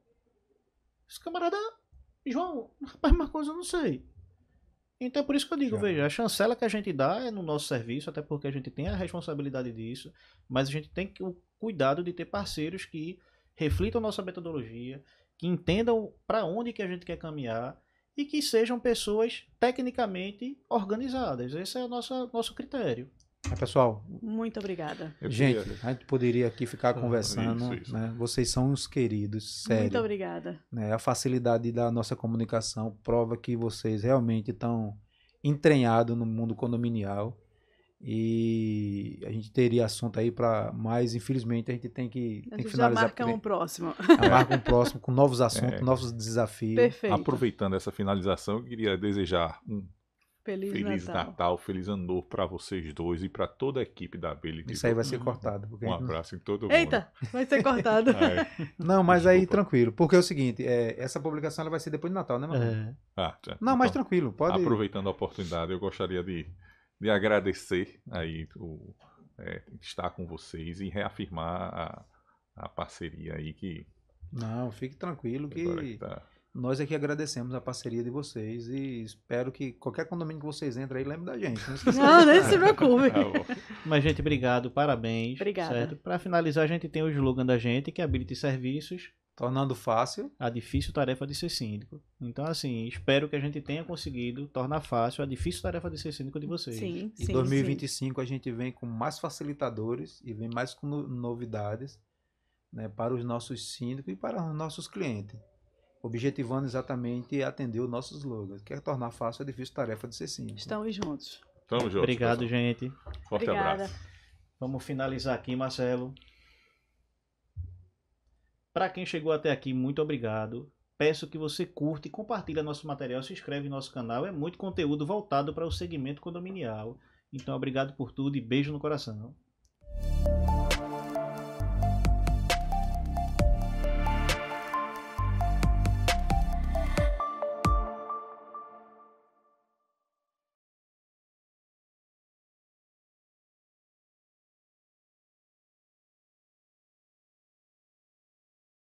Esse camarada... João, rapaz, uma coisa eu não sei. Então é por isso que eu digo, veja, a chancela que a gente dá é no nosso serviço, até porque a gente tem a responsabilidade disso, mas a gente tem o cuidado de ter parceiros que reflitam nossa metodologia, que entendam para onde que a gente quer caminhar e que sejam pessoas tecnicamente organizadas. Esse é o nosso critério. Pessoal, muito obrigada. Gente, a gente poderia aqui ficar conversando, isso. né? Vocês são uns queridos, sério. Muito obrigada. Né? A facilidade da nossa comunicação prova que vocês realmente estão entranhados no mundo condominial e a gente teria assunto aí para mais, infelizmente a gente tem que finalizar. Já marca um próximo. Marca um próximo com novos assuntos, novos desafios. Perfeito. Aproveitando essa finalização, eu queria desejar um Feliz Natal, feliz Ano Novo para vocês dois e para toda a equipe da Ability. Isso aí vai ser cortado. Porque Um abraço em todo mundo. Eita, vai ser cortado. Não, mas aí Desculpa. tranquilo. Porque é o seguinte, essa publicação ela vai ser depois de Natal, né, mano? É. Não, mas então, tranquilo. Pode. aproveitando a oportunidade, eu gostaria de agradecer aí estar com vocês e reafirmar a parceria aí que Não, fique tranquilo agora que tá. nós aqui agradecemos a parceria de vocês e espero que qualquer condomínio que vocês entrem aí lembre da gente. Não esqueça Não, disso. nem se preocupe. Tá bom. Mas, gente, obrigado, parabéns. Obrigada. Certo? Para finalizar, a gente tem o slogan da gente, que é Ability Serviços, Tornando fácil. a difícil tarefa de ser síndico. Então, assim, espero que a gente tenha conseguido tornar fácil a difícil tarefa de ser síndico de vocês. Sim, Em sim. 2025 a gente vem com mais facilitadores e vem mais com novidades, né, para os nossos síndicos e para os nossos clientes. Objetivando exatamente atender o nosso slogan. Quer tornar fácil a difícil tarefa de ser síndico. Estamos juntos. Tamo junto. Obrigado, pessoal. gente. Forte Obrigada. abraço. Vamos finalizar aqui, Marcelo. Para quem chegou até aqui, muito obrigado. Peço que você curta e compartilhe nosso material, se inscreve no nosso canal. É muito conteúdo voltado para o segmento condominial. Então, obrigado por tudo e beijo no coração.